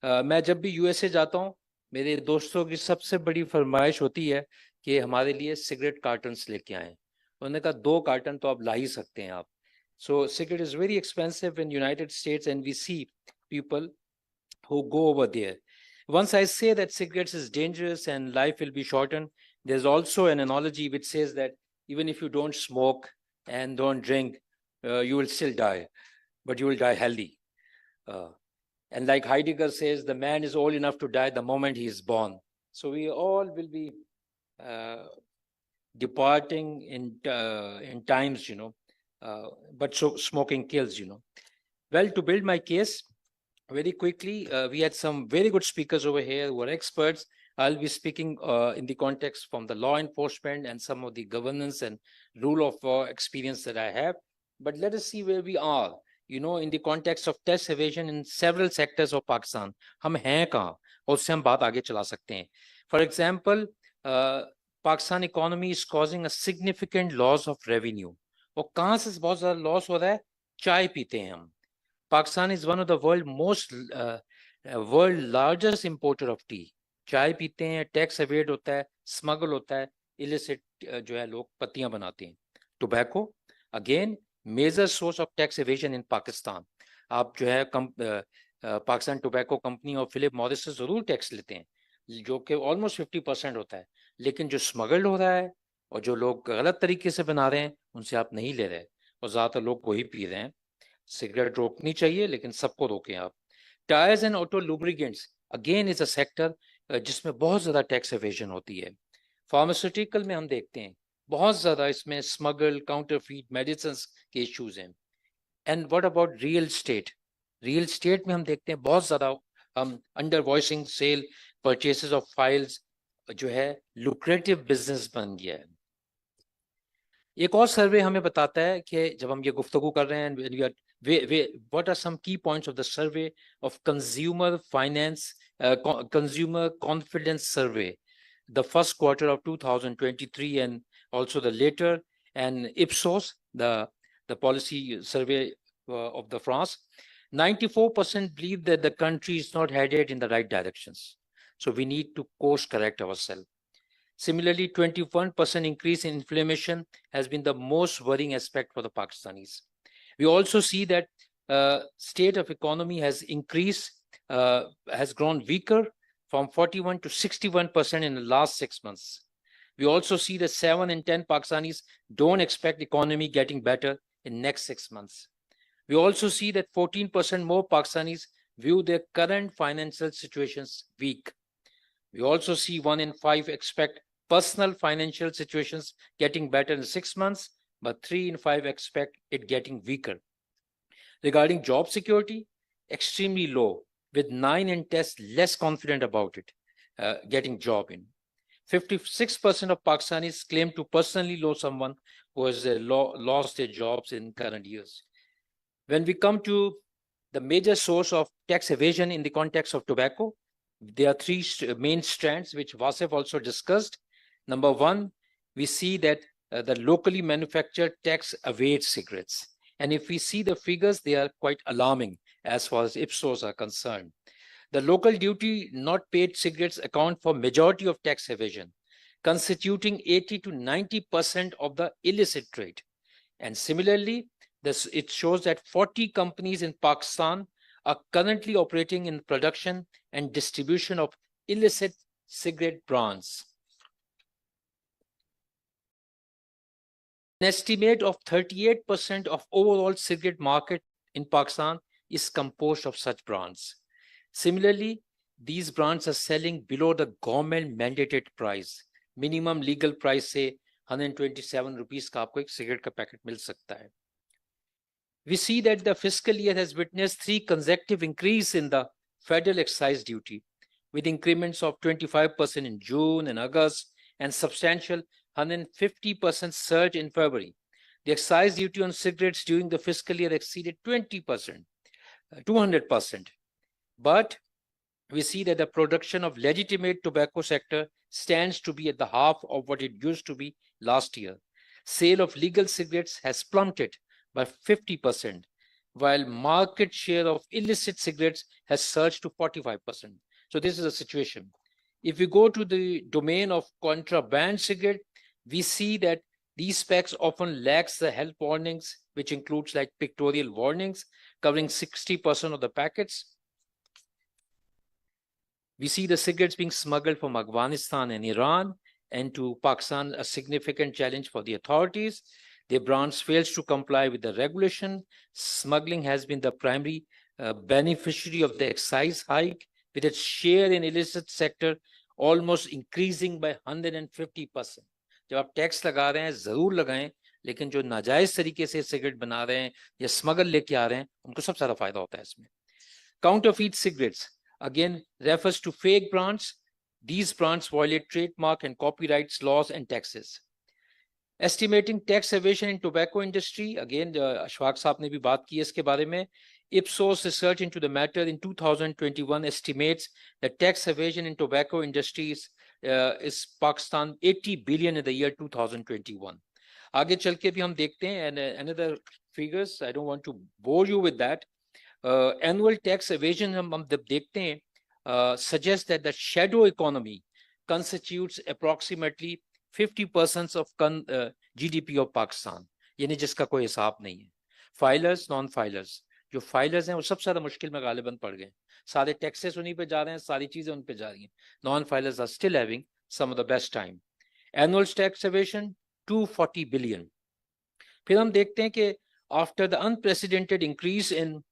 [SPEAKER 6] मैं जब भी USA जाता हूँ, मेरे दोस्तों की सबसे बड़ी फरमाइश होती है कि हमारे लिए सिगरेट कार्टन्स लेके आएं. उन्होंने कहा 2 कार्टन तो आप ला ही सकते हैं आप. So cigarette is very expensive in United States, and we see people who go over there. Once I say that cigarettes is dangerous and life will be shortened, there's also an analogy which says that even if you don't smoke and don't drink, you will still die, but you will die healthy. And like Heidegger says, the man is old enough to die the moment he is born. So we all will be departing in times, but so smoking kills, Well, to build my case very quickly, we had some very good speakers over here who are experts. I'll be speaking in the context from the law enforcement and some of the governance and rule of law experience that I have. But let us see where we are, in the context of tax evasion in several sectors of Pakistan. हम हैं कहाँ, और उससे हम बात आगे चला सकते हैं. For example, Pakistan economy is causing a significant loss of revenue. और कहाँ से बहुत ज़्यादा लॉस हो रहा है? चाय पीते हैं हम. Pakistan is one of the world largest importer of tea. चाय पीते हैं, टैक्स एवेड होता है, स्मगल होता है, इलिसिट जो है लोग पत्तियां बनाते हैं. Tobacco again major source of tax evasion in Pakistan. आप जो है पाकिस्तान टोबैको कंपनी और फिलिप मॉरिस से जरूर टैक्स लेते हैं, जो कि ऑलमोस्ट 50% होता है, लेकिन जो स्मगल्ड हो रहा है और जो लोग गलत तरीके से बना रहे हैं उनसे आप नहीं ले रहे, और ज्यादातर लोग वही पी रहे हैं. सिगरेट रोकनी चाहिए, लेकिन सबको रोकें आप. Tyres and auto lubricants again is a sector जिसमें बहुत ज्यादा टैक्स एवेजन होती है. फार्मास्यूटिकल में हम देखते हैं बहुत ज्यादा इसमें स्मगल, काउंटरफीट मेडिसिन के इश्यूज हैं. And what about real estate? Real estate में हम देखते हैं बहुत ज्यादा under invoicing, sale, purchases of files जो है लुक्रेटिव बिजनेस बन गया है. एक और सर्वे हमें बताता है कि जब हम ये गुफ्तगू कर रहे हैं, what are some key points of the survey of consumer finance, consumer confidence survey, the first quarter of 2023 and also the later, and Ipsos, the policy survey of the France, 94% believe that the country is not headed in the right directions. So we need to course correct ourselves. Similarly, 21% increase in inflation has been the most worrying aspect for the Pakistanis. We also see that state of economy has increased, has grown weaker from 41 to 61% in the last 6 months. We also see that 7 in 10 Pakistanis don't expect economy getting better in next 6 months. We also see that 14% more Pakistanis view their current financial situations weak. We also see 1 in 5 expect personal financial situations getting better in 6 months, but 3 in 5 expect it getting weaker. Regarding job security, extremely low. with 9 in 10 less confident about it, getting job in. 56% of Pakistanis claim to personally know someone who has lost their jobs in current years. When we come to the major source of tax evasion in the context of tobacco, there are three main strands which Wasif also discussed. Number one, we see that the locally manufactured tax evades cigarettes. And if we see the figures, they are quite alarming as far as Ipsos are concerned. The local duty not paid cigarettes account for majority of tax evasion, constituting 80 to 90% of the illicit trade. And similarly, it shows that 40 companies in Pakistan are currently operating in production and distribution of illicit cigarette brands. An estimate of 38% of overall cigarette market in Pakistan is composed of such brands. Similarly, these brands are selling below the government mandated price. Minimum legal price say 127 rupees का आपको एक cigarette का packet मिल सकता है. We see that the fiscal year has witnessed 3 consecutive increase in the federal excise duty, with increments of 25% in June and August and substantial 150% surge in February. The excise duty on cigarettes during the fiscal year exceeded 20%, 200%. But we see that the production of legitimate tobacco sector stands to be at the half of what it used to be last year. Sale of legal cigarettes has plummeted by 50%, while market share of illicit cigarettes has surged to 45%. So this is a situation. If we go to the domain of contraband cigarette, we see that these packs often lacks the health warnings, which includes like pictorial warnings covering 60% of the packets. We see the cigarettes being smuggled from Afghanistan and Iran and to Pakistan, a significant challenge for the authorities. Their brands fails to comply with the regulation. Smuggling has been the primary beneficiary of the excise hike, with its share in illicit sector almost increasing by 150%. जब आप tax लगा रहे हैं जरूर लगाएं, लेकिन जो नाजायज तरीके से सिगरेट बना रहे हैं या स्मगल लेके आ रहे हैं उनको सब सारा फायदा होता है इसमें. Counterfeit cigarettes again refers to fake brands. These brands violate trademark and copyrights laws and taxes. Estimating tax evasion in tobacco industry, again Ashfaq साहब ने भी बात की है इसके बारे में. Ipsos research into the matter in 2021 estimates that tax evasion in tobacco industries is Pakistan 80 billion in the year 2021. आगे चल के भी हम देखते हैं and another figures, I don't want to bore you with that. Annual tax evasion हम देखते हैं suggests that the shadow economy constitutes approximately 50% of GDP of Pakistan. यानी जिसका कोई हिसाब नहीं है. Filers, non-filers. जो फाइलर्स हैं वो सबसे ज्यादा मुश्किल में गालिबन पड़ गए. सारे टैक्सेस उन्हीं पे जा रहे हैं, सारी चीजें उन पे जा रही हैं. Non filers are still having some of the best time. Annual tax evasion 240 billion. फिर हम देखते हैं कि after the unprecedented increase in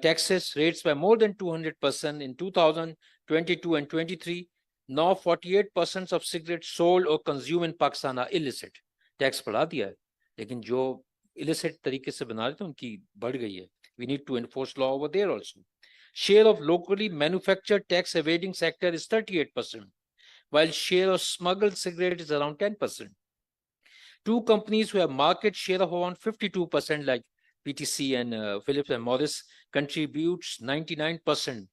[SPEAKER 6] taxes rates by more than 200% in 2022 and 23, now 48% of cigarettes sold or consumed in Pakistan are illicit. Tax बढ़ा दिया है, लेकिन जो illicit तरीके से बना रहे थे उनकी बढ़ गई है. We need to enforce law over there also. Share of locally manufactured tax evading sector is 38%, while share of smuggled cigarette is around 10%. Two companies who have market share of around 52%, like PTC and Phillips and Morris, contributes 99%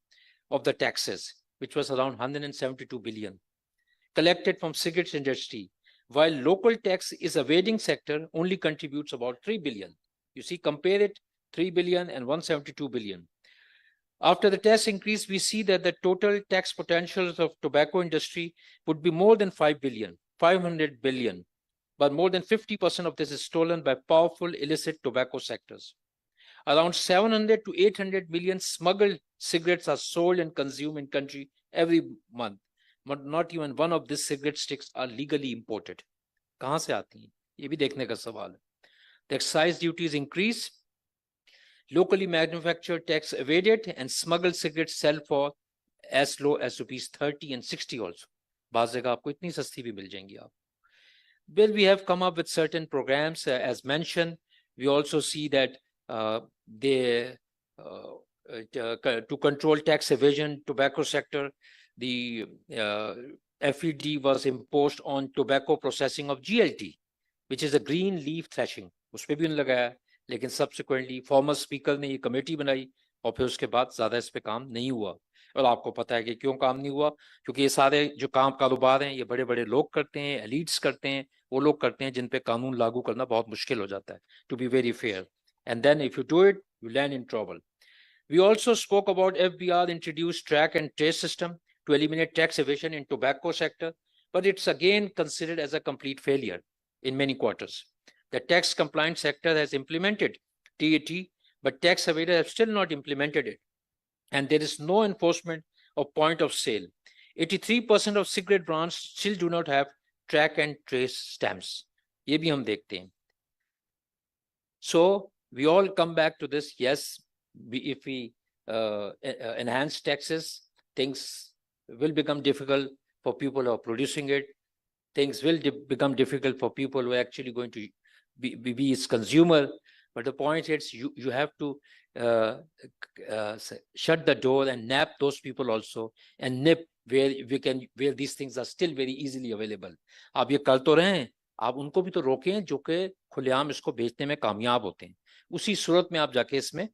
[SPEAKER 6] of the taxes, which was around 172 billion, collected from cigarettes industry, while local tax is evading sector only contributes about 3 billion. You see, compare it, 3 billion and 172 billion. After the tax increase, we see that the total tax potentials of tobacco industry would be more than 5 billion, 500 billion, but more than 50% of this is stolen by powerful illicit tobacco sectors. Around 700 to 800 million smuggled cigarettes are sold and consumed in country every month. But not even one of these cigarette sticks are legally imported. कहाँ से आती हैं? ये भी देखने का सवाल है. The excise duties increase. Locally manufactured tax evaded, and smuggled cigarettes sell for as low as rupees 30 and 60 also. बाज़ जगह आपको इतनी सस्ती भी मिल जाएंगी आप. Well, we have come up with certain programs, as mentioned. We also see that to control tax evasion, tobacco sector, the FED was imposed on tobacco processing of GLT, which is a green leaf threshing. उस पे भी उन्होंने लगाया, लेकिन subsequently former speaker ने ये committee बनाई और फिर उसके बाद ज्यादा इस पे काम नहीं हुआ. और आपको पता है कि क्यों काम नहीं हुआ, क्योंकि ये सारे जो काम कारोबार हैं ये बड़े बड़े लोग करते हैं, एलिट्स करते हैं, वो लोग करते हैं जिन पे कानून लागू करना बहुत मुश्किल हो जाता है, to be very fair. And then if you do it, you land in trouble. We also spoke about FBR introduced track and trace system to eliminate tax evasion in tobacco sector, but it's again considered as a complete failure in many quarters. The tax compliance sector has implemented TAT, but tax evaders have still not implemented it. And there is no enforcement of point of sale. 83% of cigarette brands still do not have track and trace stamps. ये भी हम देखते हैं. So we all come back to this. Yes, if we enhance taxes, things will become difficult for people who are producing it. Things will become difficult for people who are actually going to be its consumer. But the point is, you have to shut the door and nap those people also, and nip where these things are still very easily available. आप ये कर तो रहे हैं, आप उनको भी तो रोकें जो कि खुलेआम इसको बेचने में कामयाब होते हैं. उसी सूरत में आप जाके इसमें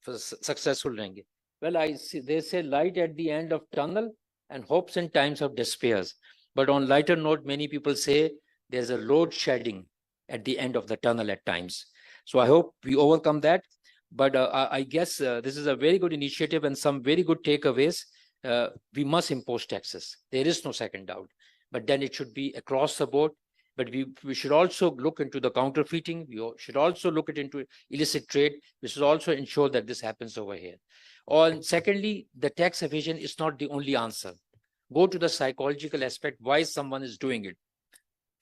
[SPEAKER 6] successful रहेंगे. Well, they say light at the end of tunnel and hopes in times of despair. But on lighter note, many people say there's a load shedding at the end of the tunnel at times. So I hope we overcome that. But I guess this is a very good initiative and some very good takeaways. We must impose taxes. There is no second doubt. But then it should be across the board. But we should also look into the counterfeiting. We should also look into illicit trade. We should also ensure that this happens over here. And secondly, the tax evasion is not the only answer. Go to the psychological aspect. Why someone is doing it?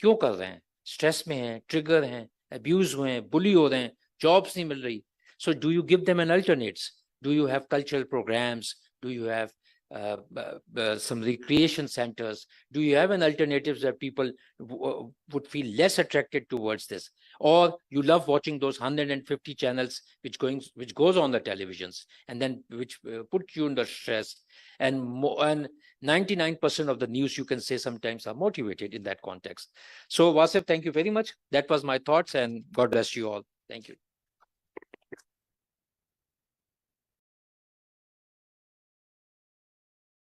[SPEAKER 6] क्यों कर रहे हैं? Stress में हैं, trigger हैं, abuse हुए हैं, bully हो रहे हैं, jobs नहीं मिल रही. So do you give them an alternates? Do you have cultural programs? Do you have some recreation centers? Do you have an alternatives that people would feel less attracted towards this? Or you love watching those 150 channels which goes on the televisions and then which put you under stress, and 99% of the news you can say sometimes are motivated in that context. So Wasif, thank you very much. That was my thoughts, and God bless you all. Thank you.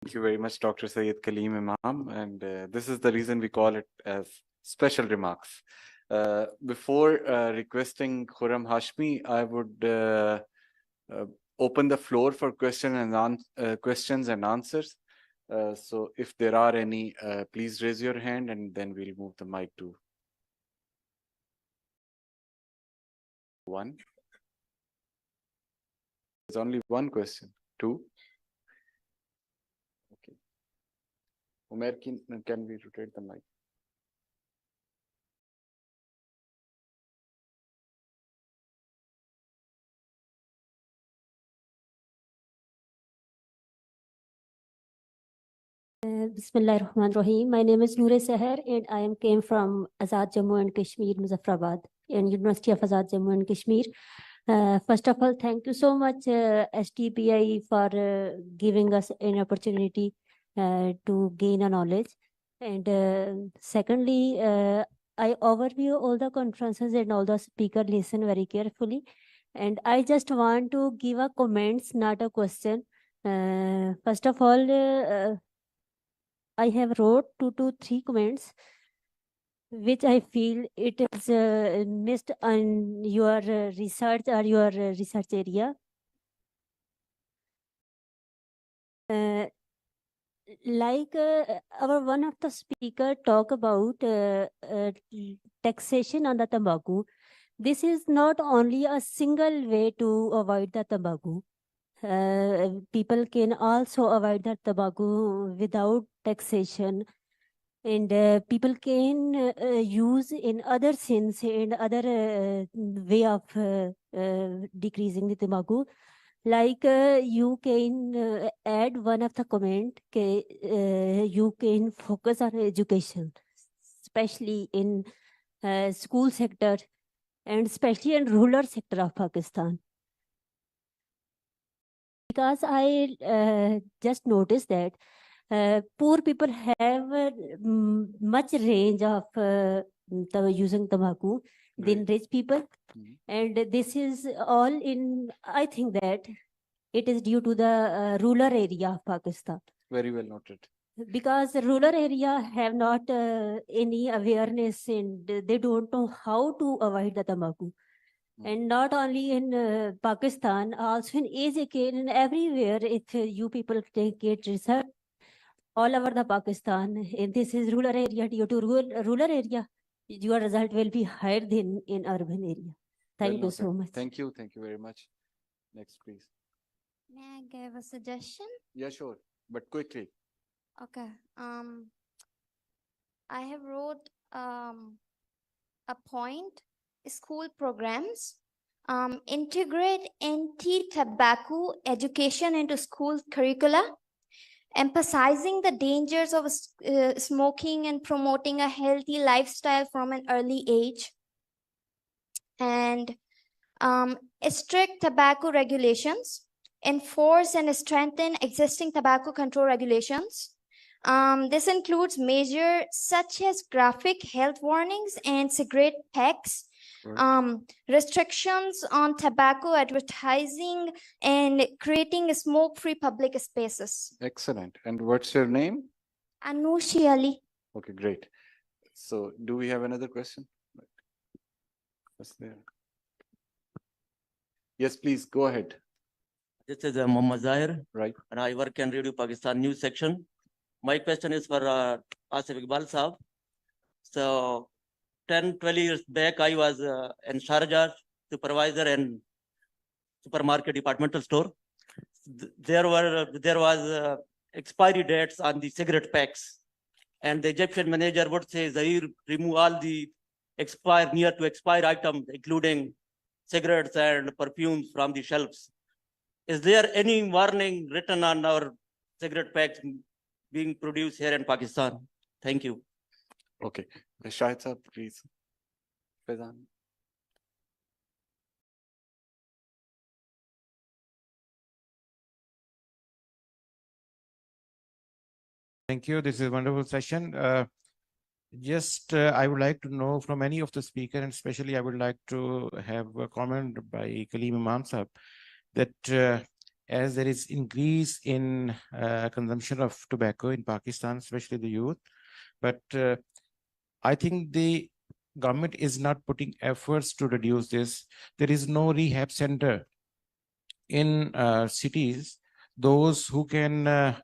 [SPEAKER 1] Thank you very much, Dr. Syed Kaleem Imam. And this is the reason we call it as special remarks. Before requesting Khurram Hashmi, I would open the floor for questions and answers. So if there are any, please raise your hand and then we'll move the mic to one. There's only one question. Two. Okay. Umair, can we rotate the mic?
[SPEAKER 7] Bismillahirrahmanirrahim. My name is Noor Seher and I came from Azad Jammu and Kashmir, Muzaffarabad, and University of Azad Jammu and Kashmir. First of all, thank you so much, STPI, for giving us an opportunity to gain a knowledge. And secondly, I overview all the conferences and all the speaker listen very carefully. And I just want to give a comments, not a question. First of all, I have wrote 2 to 3 comments, which I feel it is missed on your research or your research area. Like our one of the speaker talk about taxation on the tobacco. This is not only a single way to avoid the tobacco. People can also avoid the tobacco without taxation, and people can use in other sins and other way of decreasing the tobacco. Like you can add one of the comment, you can focus on education, especially in school sector and especially in rural sector of Pakistan. Because I just noticed that poor people have much range of using tobacco than
[SPEAKER 1] Right.
[SPEAKER 7] rich people.
[SPEAKER 1] Mhm.
[SPEAKER 7] And this is all in, I think that it is due to the rural area of Pakistan.
[SPEAKER 1] Very well noted.
[SPEAKER 7] Because the rural area have not any awareness and they don't know how to avoid the tobacco. And not only in Pakistan, also in Asia, and everywhere, if you people take it research, all over the Pakistan, and this is rural area, due to rural area, your result will be higher than in urban area. Thank you so much.
[SPEAKER 1] Thank you. Thank you very much. Next, please.
[SPEAKER 8] May I give a suggestion?
[SPEAKER 1] Yeah, sure. But quickly.
[SPEAKER 8] Okay. I have wrote a point. School programs integrate anti-tobacco education into school curricula, emphasizing the dangers of smoking and promoting a healthy lifestyle from an early age, and strict tobacco regulations, enforce and strengthen existing tobacco control regulations. This includes measures such as graphic health warnings and cigarette packs, restrictions on tobacco advertising, and creating smoke-free public spaces.
[SPEAKER 1] Excellent. And what's your name?
[SPEAKER 8] Anushi Ali.
[SPEAKER 1] Okay, great. So do we have another question? What's there? Yes, please go ahead.
[SPEAKER 9] This is Mohammad Zahir,
[SPEAKER 1] Right.
[SPEAKER 9] and I work in Radio Pakistan News section. My question is for Asif Iqbal Saab. So 10, 12 years back, I was in Sharjah, supervisor in supermarket departmental store. There was expiry dates on the cigarette packs, and the Egyptian manager would say, Zahir, remove all the near to expire items, including cigarettes and perfumes from the shelves. Is there any warning written on our cigarette packs being produced here in Pakistan? Thank you.
[SPEAKER 1] Okay. Shahid sir, please. Faizan.
[SPEAKER 10] Thank you. This is a wonderful session. I would like to know from any of the speakers, and especially I would like to have a comment by Kaleem Imam Sahab, that as there is increase in consumption of tobacco in Pakistan, especially the youth, but I think the government is not putting efforts to reduce this. There is no rehab center in cities, those who can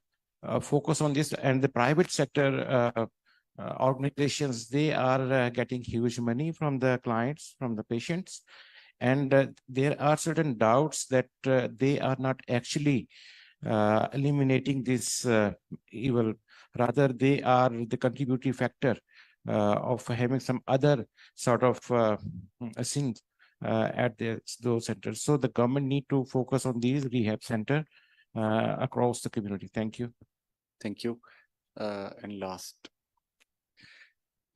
[SPEAKER 10] focus on this, and the private sector organizations, they are getting huge money from the clients, from the patients. And there are certain doubts that they are not actually eliminating this evil. Rather, they are the contributory factor of having some other sort of sins at those centers. So the government need to focus on these rehab center across the community. Thank you.
[SPEAKER 1] Thank you. And last.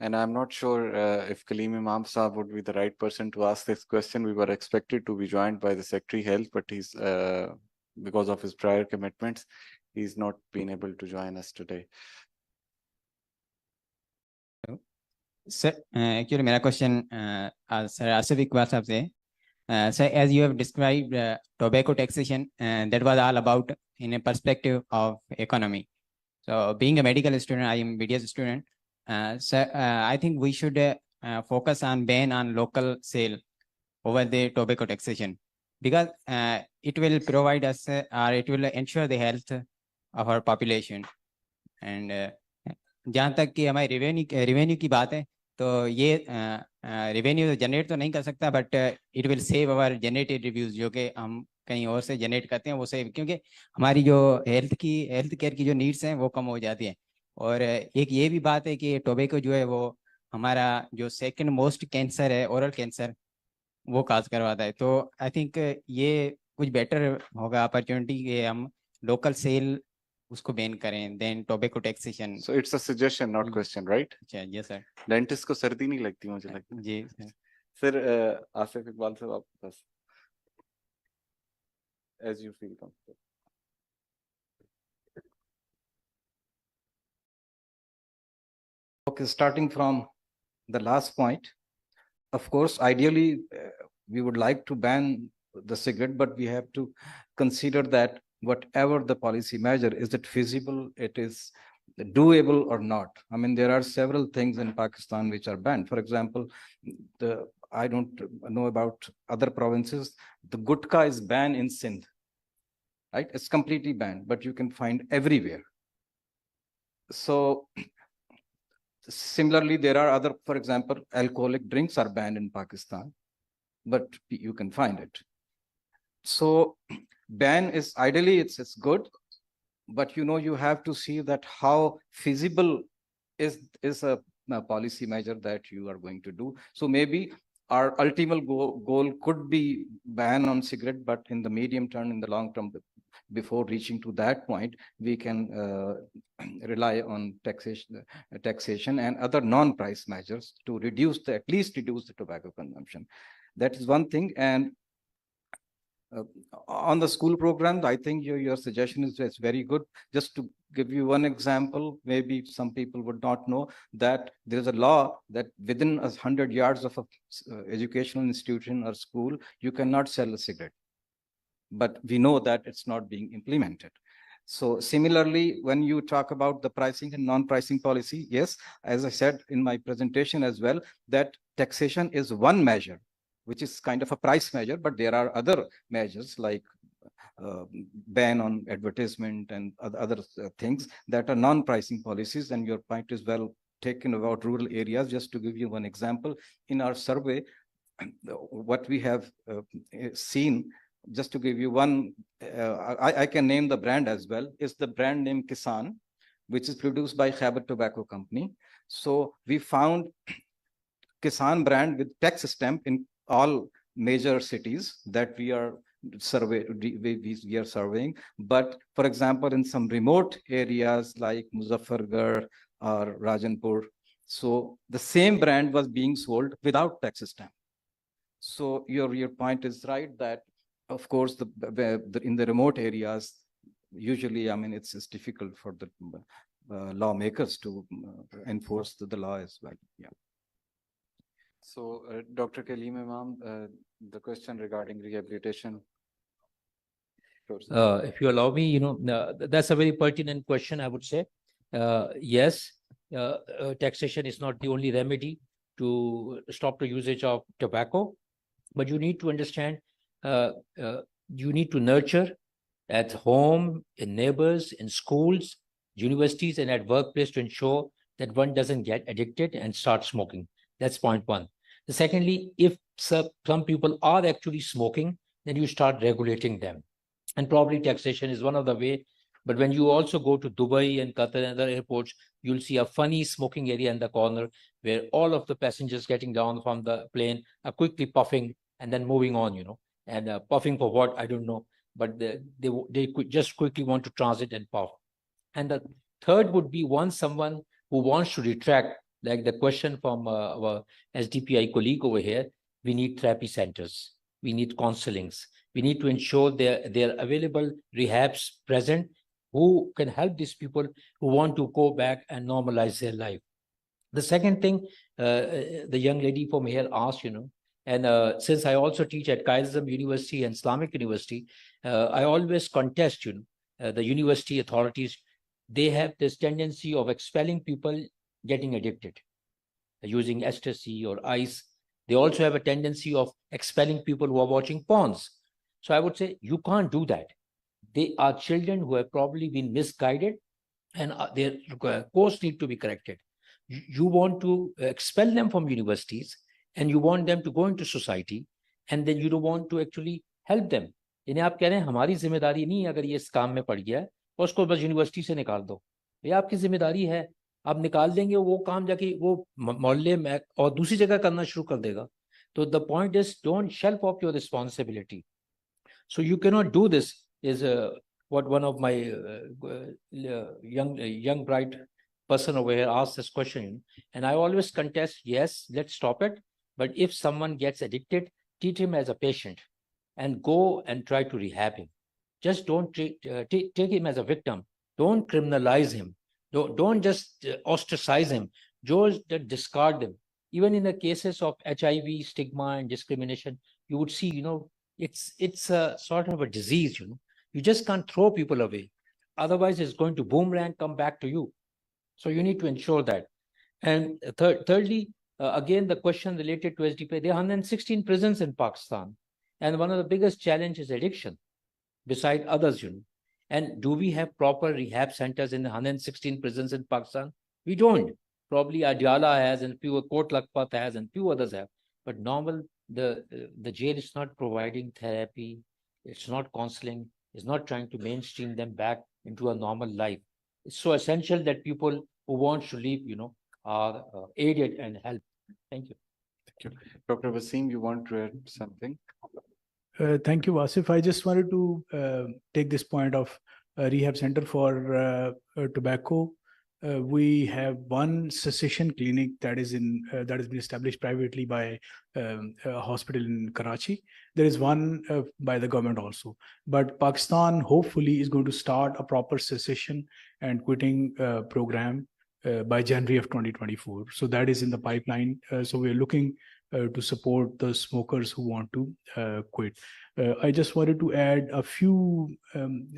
[SPEAKER 1] And I'm not sure if Kaleem Imam Saab would be the right person to ask this question. We were expected to be joined by the Secretary Health, but he's because of his prior commitments, he's not been able to join us today.
[SPEAKER 11] Sir, actually, my question, Sir Asif Iqbal Sahab se, sir, as you have described tobacco taxation, that was all about in a perspective of economy. So, being a medical student, I am a BDS student. Sir, I think we should focus on ban on local sale over the tobacco taxation, because it will provide us or it will ensure the health of our population. And जहाँ तक कि हमारी revenue की बात है, तो ये revenue generate तो नहीं कर सकता, but it will save our generated reviews, जो कि हम कहीं और से जनरेट करते हैं, वो सेव, क्योंकि हमारी जो हेल्थ केयर की जो नीड्स हैं वो कम हो जाती हैं. और एक ये भी बात है कि टोबैको जो है वो हमारा जो सेकंड मोस्ट कैंसर है, ओरल कैंसर, वो काज करवाता है. तो आई थिंक ये कुछ बेटर होगा अपॉर्चुनिटी कि हम लोकल सेल उसको बैन करें then tobacco taxation.
[SPEAKER 1] So it's a suggestion, not question, right?
[SPEAKER 11] अच्छा, yes sir.
[SPEAKER 1] Dentist को सर्दी नहीं लगती, मुझे लगता है.
[SPEAKER 11] जी sir.
[SPEAKER 1] Sir, आसिफ इकबाल साहब, आप बस as you feel comfortable.
[SPEAKER 4] Okay, starting from the last point, of course, ideally, we would like to ban the cigarette, but we have to consider that whatever the policy measure, is it feasible, it is doable or not. I mean, there are several things in Pakistan which are banned. For example, I don't know about other provinces. The gutka is banned in Sindh, right? It's completely banned, but you can find everywhere. So similarly, there are other, for example, alcoholic drinks are banned in Pakistan, but you can find it. So ban is ideally it's good, but you have to see that how feasible is a policy measure that you are going to do. So maybe our ultimate goal could be ban on cigarette, but in the medium term, in the long term, before reaching to that point, we can rely on taxation and other non-price measures to at least reduce the tobacco consumption. That is one thing. And on the school programs, I think your suggestion is very good. Just to give you one example, maybe some people would not know that there's a law that within 100 yards of a educational institution or school, you cannot sell a cigarette. But we know that it's not being implemented. So similarly, when you talk about the pricing and non-pricing policy, yes, as I said in my presentation as well, that taxation is one measure, which is kind of a price measure, but there are other measures like ban on advertisement and other things that are non-pricing policies. And your point is well taken about rural areas. Just to give you one example, in our survey, what we have seen, just to give you one, I can name the brand as well, is the brand name Kisan, which is produced by Khyber Tobacco Company. So we found Kisan brand with tax stamp in all major cities that we are surveying. But for example, in some remote areas like Muzaffargarh or Rajanpur, so the same brand was being sold without tax stamp. So your point is right that, of course, in the remote areas, usually, I mean, it's difficult for the lawmakers to enforce the law as well. Yeah.
[SPEAKER 1] So, Dr. Kaleem Imam, the question regarding rehabilitation.
[SPEAKER 6] If you allow me, that's a very pertinent question, I would say. Yes, taxation is not the only remedy to stop the usage of tobacco, but you need to understand, you need to nurture at home, in neighbors, in schools, universities, and at workplace to ensure that one doesn't get addicted and start smoking. That's point one. Secondly, if some people are actually smoking, then you start regulating them. And probably taxation is one of the way. But when you also go to Dubai and Qatar and other airports, you'll see a funny smoking area in the corner where all of the passengers getting down from the plane are quickly puffing and then moving on, and puffing for what, I don't know, but they could just quickly want to transit and puff. And the third would be someone who wants to retract, like the question from our SDPI colleague over here, we need therapy centers, we need counselings, we need to ensure there are available rehabs present who can help these people who want to go back and normalize their life. The second thing, the young lady from here asked, and since I also teach at Kairism University and Islamic University, I always contest, the university authorities, they have this tendency of expelling people getting addicted, using ecstasy or ice. They also have a tendency of expelling people who are watching porns. So I would say you can't do that. They are children who have probably been misguided, and their course need to be corrected. You want to expel them from universities, and you want them to go into society, and then you don't want to actually help them. यानी आप कह रहे हैं हमारी जिम्मेदारी नहीं है, अगर ये इस काम में पड़ गया है उसको बस यूनिवर्सिटी से निकाल दो, ये आपकी जिम्मेदारी है. आप निकाल देंगे वो काम जाके वो मोहल्ले में और दूसरी जगह करना शुरू कर देगा. तो the point is, don't shelf off your responsibility. So you cannot do this, is what one of my young bright person over here asked this question, and I always contest, yes, let's stop it. But if someone gets addicted, treat him as a patient and go and try to rehab him. Just don't take him as a victim. Don't criminalize him. Don't just ostracize him. Those that discard them, even in the cases of HIV, stigma and discrimination, you would see, it's a sort of a disease, You just can't throw people away. Otherwise, it's going to boomerang, come back to you. So you need to ensure that. And thirdly, again, the question related to SDP, there are 116 prisons in Pakistan. And one of the biggest challenges is addiction, beside others, And do we have proper rehab centers in the 116 prisons in Pakistan? We don't. Probably Adiala has, and few Kot Lakhpat has, and few others have. But the jail is not providing therapy. It's not counseling. It's not trying to mainstream them back into a normal life. It's so essential that people who want to leave, are aided and helped. Thank you.
[SPEAKER 1] Thank you. Dr. Wasim, you want to add something?
[SPEAKER 2] Thank you, Wasif. I just wanted to take this point of rehab center for tobacco. We have one cessation clinic that is that has been established privately by a hospital in Karachi. There is one by the government also. But Pakistan hopefully is going to start a proper cessation and quitting program by January of 2024. So that is in the pipeline. So we're looking to support the smokers who want to quit. I just wanted to add a few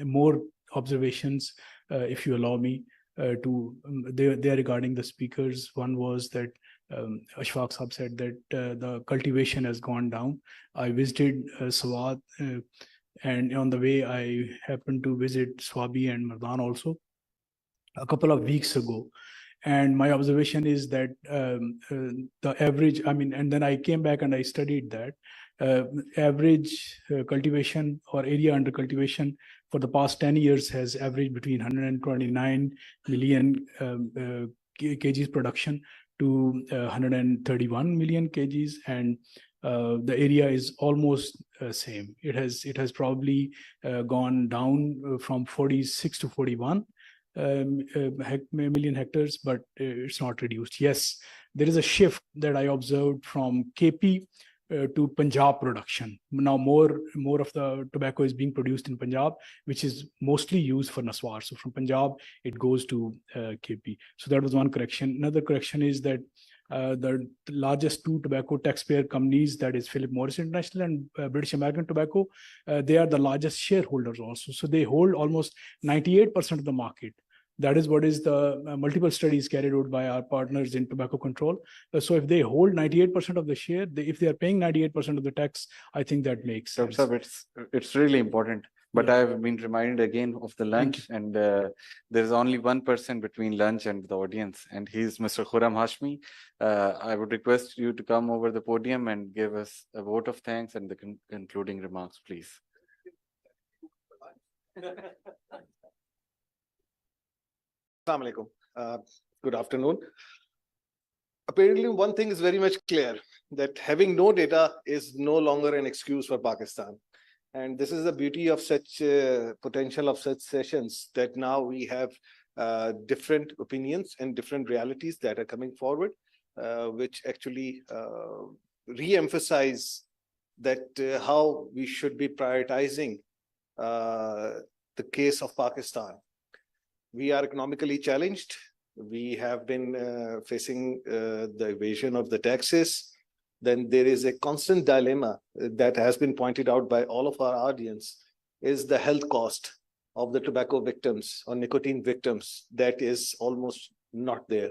[SPEAKER 2] more observations, if you allow me. They are regarding the speakers. One was that Ashfaq Saab said that the cultivation has gone down. I visited Swat, and on the way I happened to visit Swabi and Mardan also a couple of weeks ago. And my observation is that the average, and then I came back and I studied that average cultivation or area under cultivation for the past 10 years has averaged between 129 million kgs production to 131 million kgs, and the area is almost same. It has probably gone down from 46 to 41 million hectares, but it's not reduced. Yes, there is a shift that I observed from KP to Punjab production. Now more of the tobacco is being produced in Punjab, which is mostly used for Naswar. So from Punjab, it goes to KP. So that was one correction. Another correction is that the largest two tobacco taxpayer companies, that is Philip Morris International and British American Tobacco, they are the largest shareholders also. So they hold almost 98% of the market. That is what is the multiple studies carried out by our partners in tobacco control. So if they hold 98% of the share, if they are paying 98% of the tax, I think that makes sense.
[SPEAKER 1] Dr. Saab, it's really important. But yeah. I've been reminded again of the lunch, and there's only one person between lunch and the audience, and he's Mr. Khurram Hashmi. I would request you to come over the podium and give us a vote of thanks and the concluding remarks, please.
[SPEAKER 12] Assalamu alaikum. Good afternoon. Apparently, one thing is very much clear, that having no data is no longer an excuse for Pakistan. And this is the beauty of such potential of such sessions, that now we have different opinions and different realities that are coming forward, which actually re-emphasize that how we should be prioritizing the case of Pakistan. We are economically challenged. We have been facing the evasion of the taxes. Then there is a constant dilemma that has been pointed out by all of our audience, is the health cost of the tobacco victims or nicotine victims that is almost not there.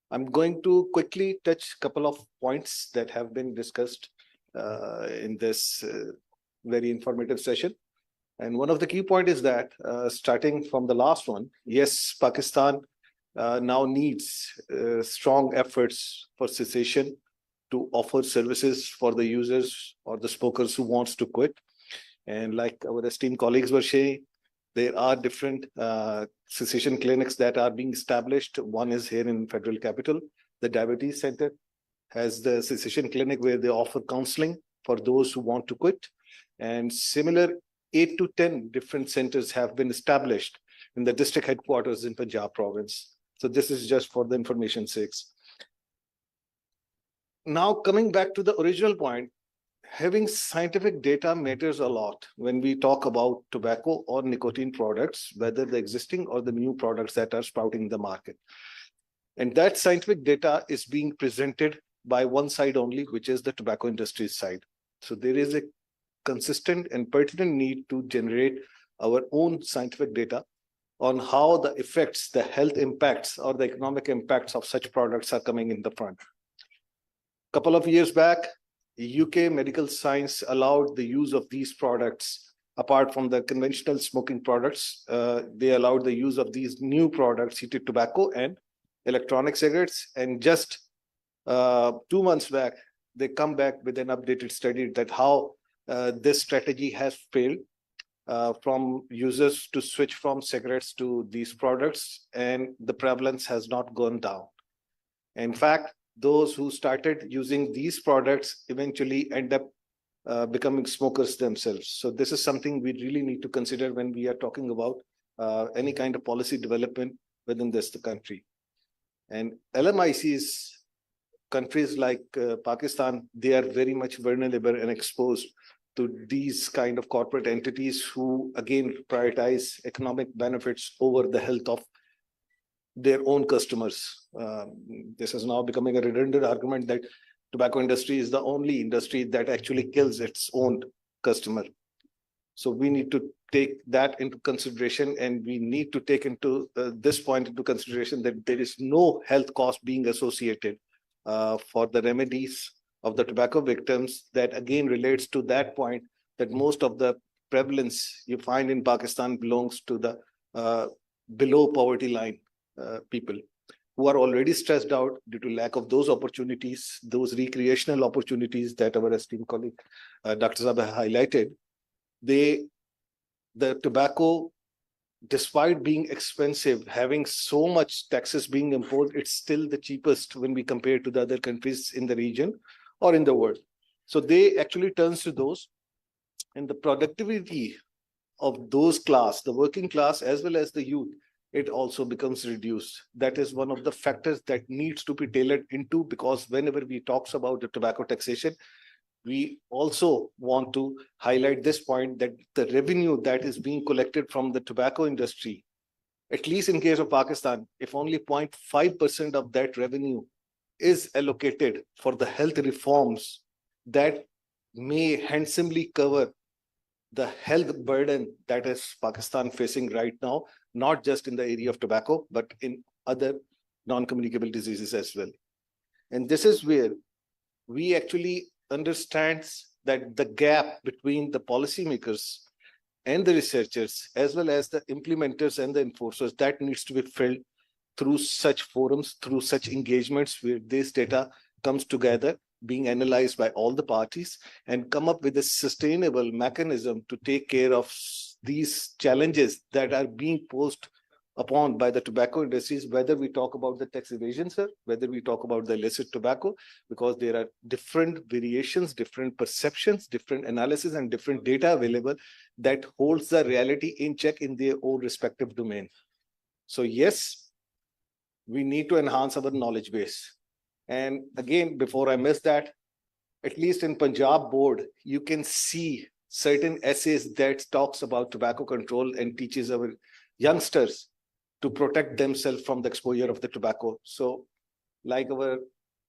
[SPEAKER 12] I'm going to quickly touch a couple of points that have been discussed in this very informative session. And one of the key points is that, starting from the last one, yes, Pakistan now needs strong efforts for cessation to offer services for the users or the smokers who wants to quit. And like our esteemed colleagues were saying, there are different cessation clinics that are being established. One is here in Federal Capital. The Diabetes Center has the cessation clinic where they offer counseling for those who want to quit. And similar 8 to 10 different centers have been established in the district headquarters in Punjab province. So this is just for the information's sake. Now, coming back to the original point, having scientific data matters a lot when we talk about tobacco or nicotine products, whether the existing or the new products that are sprouting in the market. And that scientific data is being presented by one side only, which is the tobacco industry side. So there is a consistent and pertinent need to generate our own scientific data on how the effects, the health impacts or the economic impacts of such products are coming in the front. Couple of years back, UK medical science allowed the use of these products apart from the conventional smoking products. They allowed the use of these new products, heated tobacco and electronic cigarettes. And just 2 months back, they come back with an updated study that how this strategy has failed from users to switch from cigarettes to these products, and the prevalence has not gone down. In fact, those who started using these products eventually end up becoming smokers themselves. So this is something we really need to consider when we are talking about any kind of policy development within the country. And LMICs, countries like Pakistan, they are very much vulnerable and exposed to these kind of corporate entities who again prioritize economic benefits over the health of their own customers. This is now becoming a redundant argument that tobacco industry is the only industry that actually kills its own customer. So we need to take that into consideration, and we need to take into this point into consideration that there is no health cost being associated for the remedies of the tobacco victims. That again relates to that point that most of the prevalence you find in Pakistan belongs to the below poverty line people who are already stressed out due to lack of those opportunities, those recreational opportunities that our esteemed colleague Dr. Sabah highlighted. The tobacco, despite being expensive, having so much taxes being imposed, it's still the cheapest when we compare to the other countries in the region or in the world. So they actually turns to those, and the productivity of those class, the working class as well as the youth, it also becomes reduced. That is one of the factors that needs to be tailored into, because whenever we talks about the tobacco taxation, we also want to highlight this point that the revenue that is being collected from the tobacco industry, at least in case of Pakistan, if only 0.5% of that revenue is allocated for the health reforms that may handsomely cover the health burden that is Pakistan facing right now, not just in the area of tobacco, but in other non-communicable diseases as well. And this is where we actually understands that the gap between the policymakers and the researchers, as well as the implementers and the enforcers, that needs to be filled through such forums, through such engagements where this data comes together, being analyzed by all the parties, and come up with a sustainable mechanism to take care of these challenges that are being posed upon by the tobacco industries, whether we talk about the tax evasion, sir, whether we talk about the illicit tobacco, because there are different variations, different perceptions, different analysis, and different data available that holds the reality in check in their own respective domain. So yes, we need to enhance our knowledge base. And again, before I miss that, at least in Punjab board, you can see certain essays that talks about tobacco control and teaches our youngsters to protect themselves from the exposure of the tobacco. So like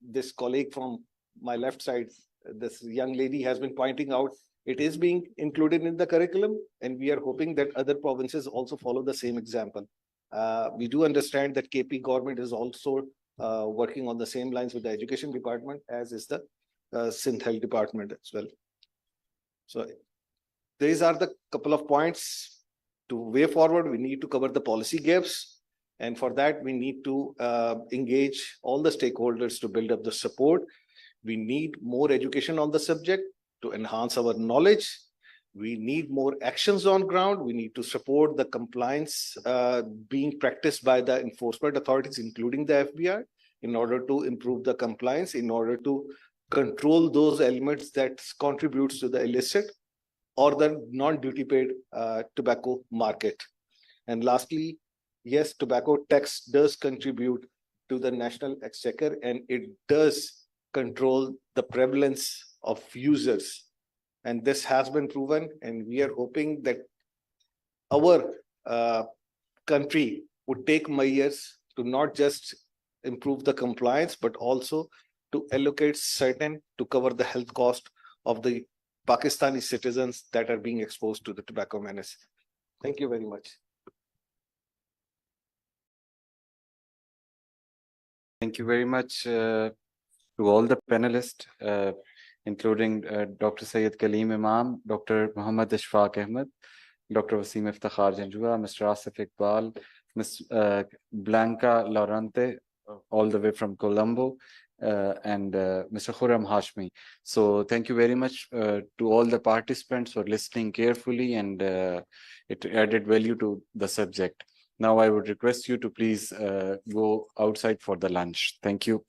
[SPEAKER 12] this colleague from my left side, this young lady has been pointing out, it is being included in the curriculum, and we are hoping that other provinces also follow the same example. We do understand that KP government is also working on the same lines with the education department, as is the Sindh Health department as well. So these are the couple of points. To way forward, we need to cover the policy gaps. And for that, we need to engage all the stakeholders to build up the support. We need more education on the subject to enhance our knowledge. We need more actions on ground. We need to support the compliance being practiced by the enforcement authorities, including the FBI, in order to improve the compliance, in order to control those elements that contributes to the illicit or the non-duty paid tobacco market. And lastly, yes, tobacco tax does contribute to the national exchequer, and it does control the prevalence of users. And this has been proven, and we are hoping that our country would take measures to not just improve the compliance, but also to allocate certain to cover the health cost of the Pakistani citizens that are being exposed to the tobacco menace. Thank you very much.
[SPEAKER 1] Thank you very much to all the panelists, including Dr. Syed Kaleem Imam, Dr. Muhammad Ishfaq Ahmed, Dr. Wasim Iftikhar Janjua, Mr. Asif Iqbal, Ms. Blanca Laurente, all the way from Colombo, and Mr. Khurram Hashmi. So thank you very much to all the participants for listening carefully, and it added value to the subject. Now I would request you to please go outside for the lunch. Thank you.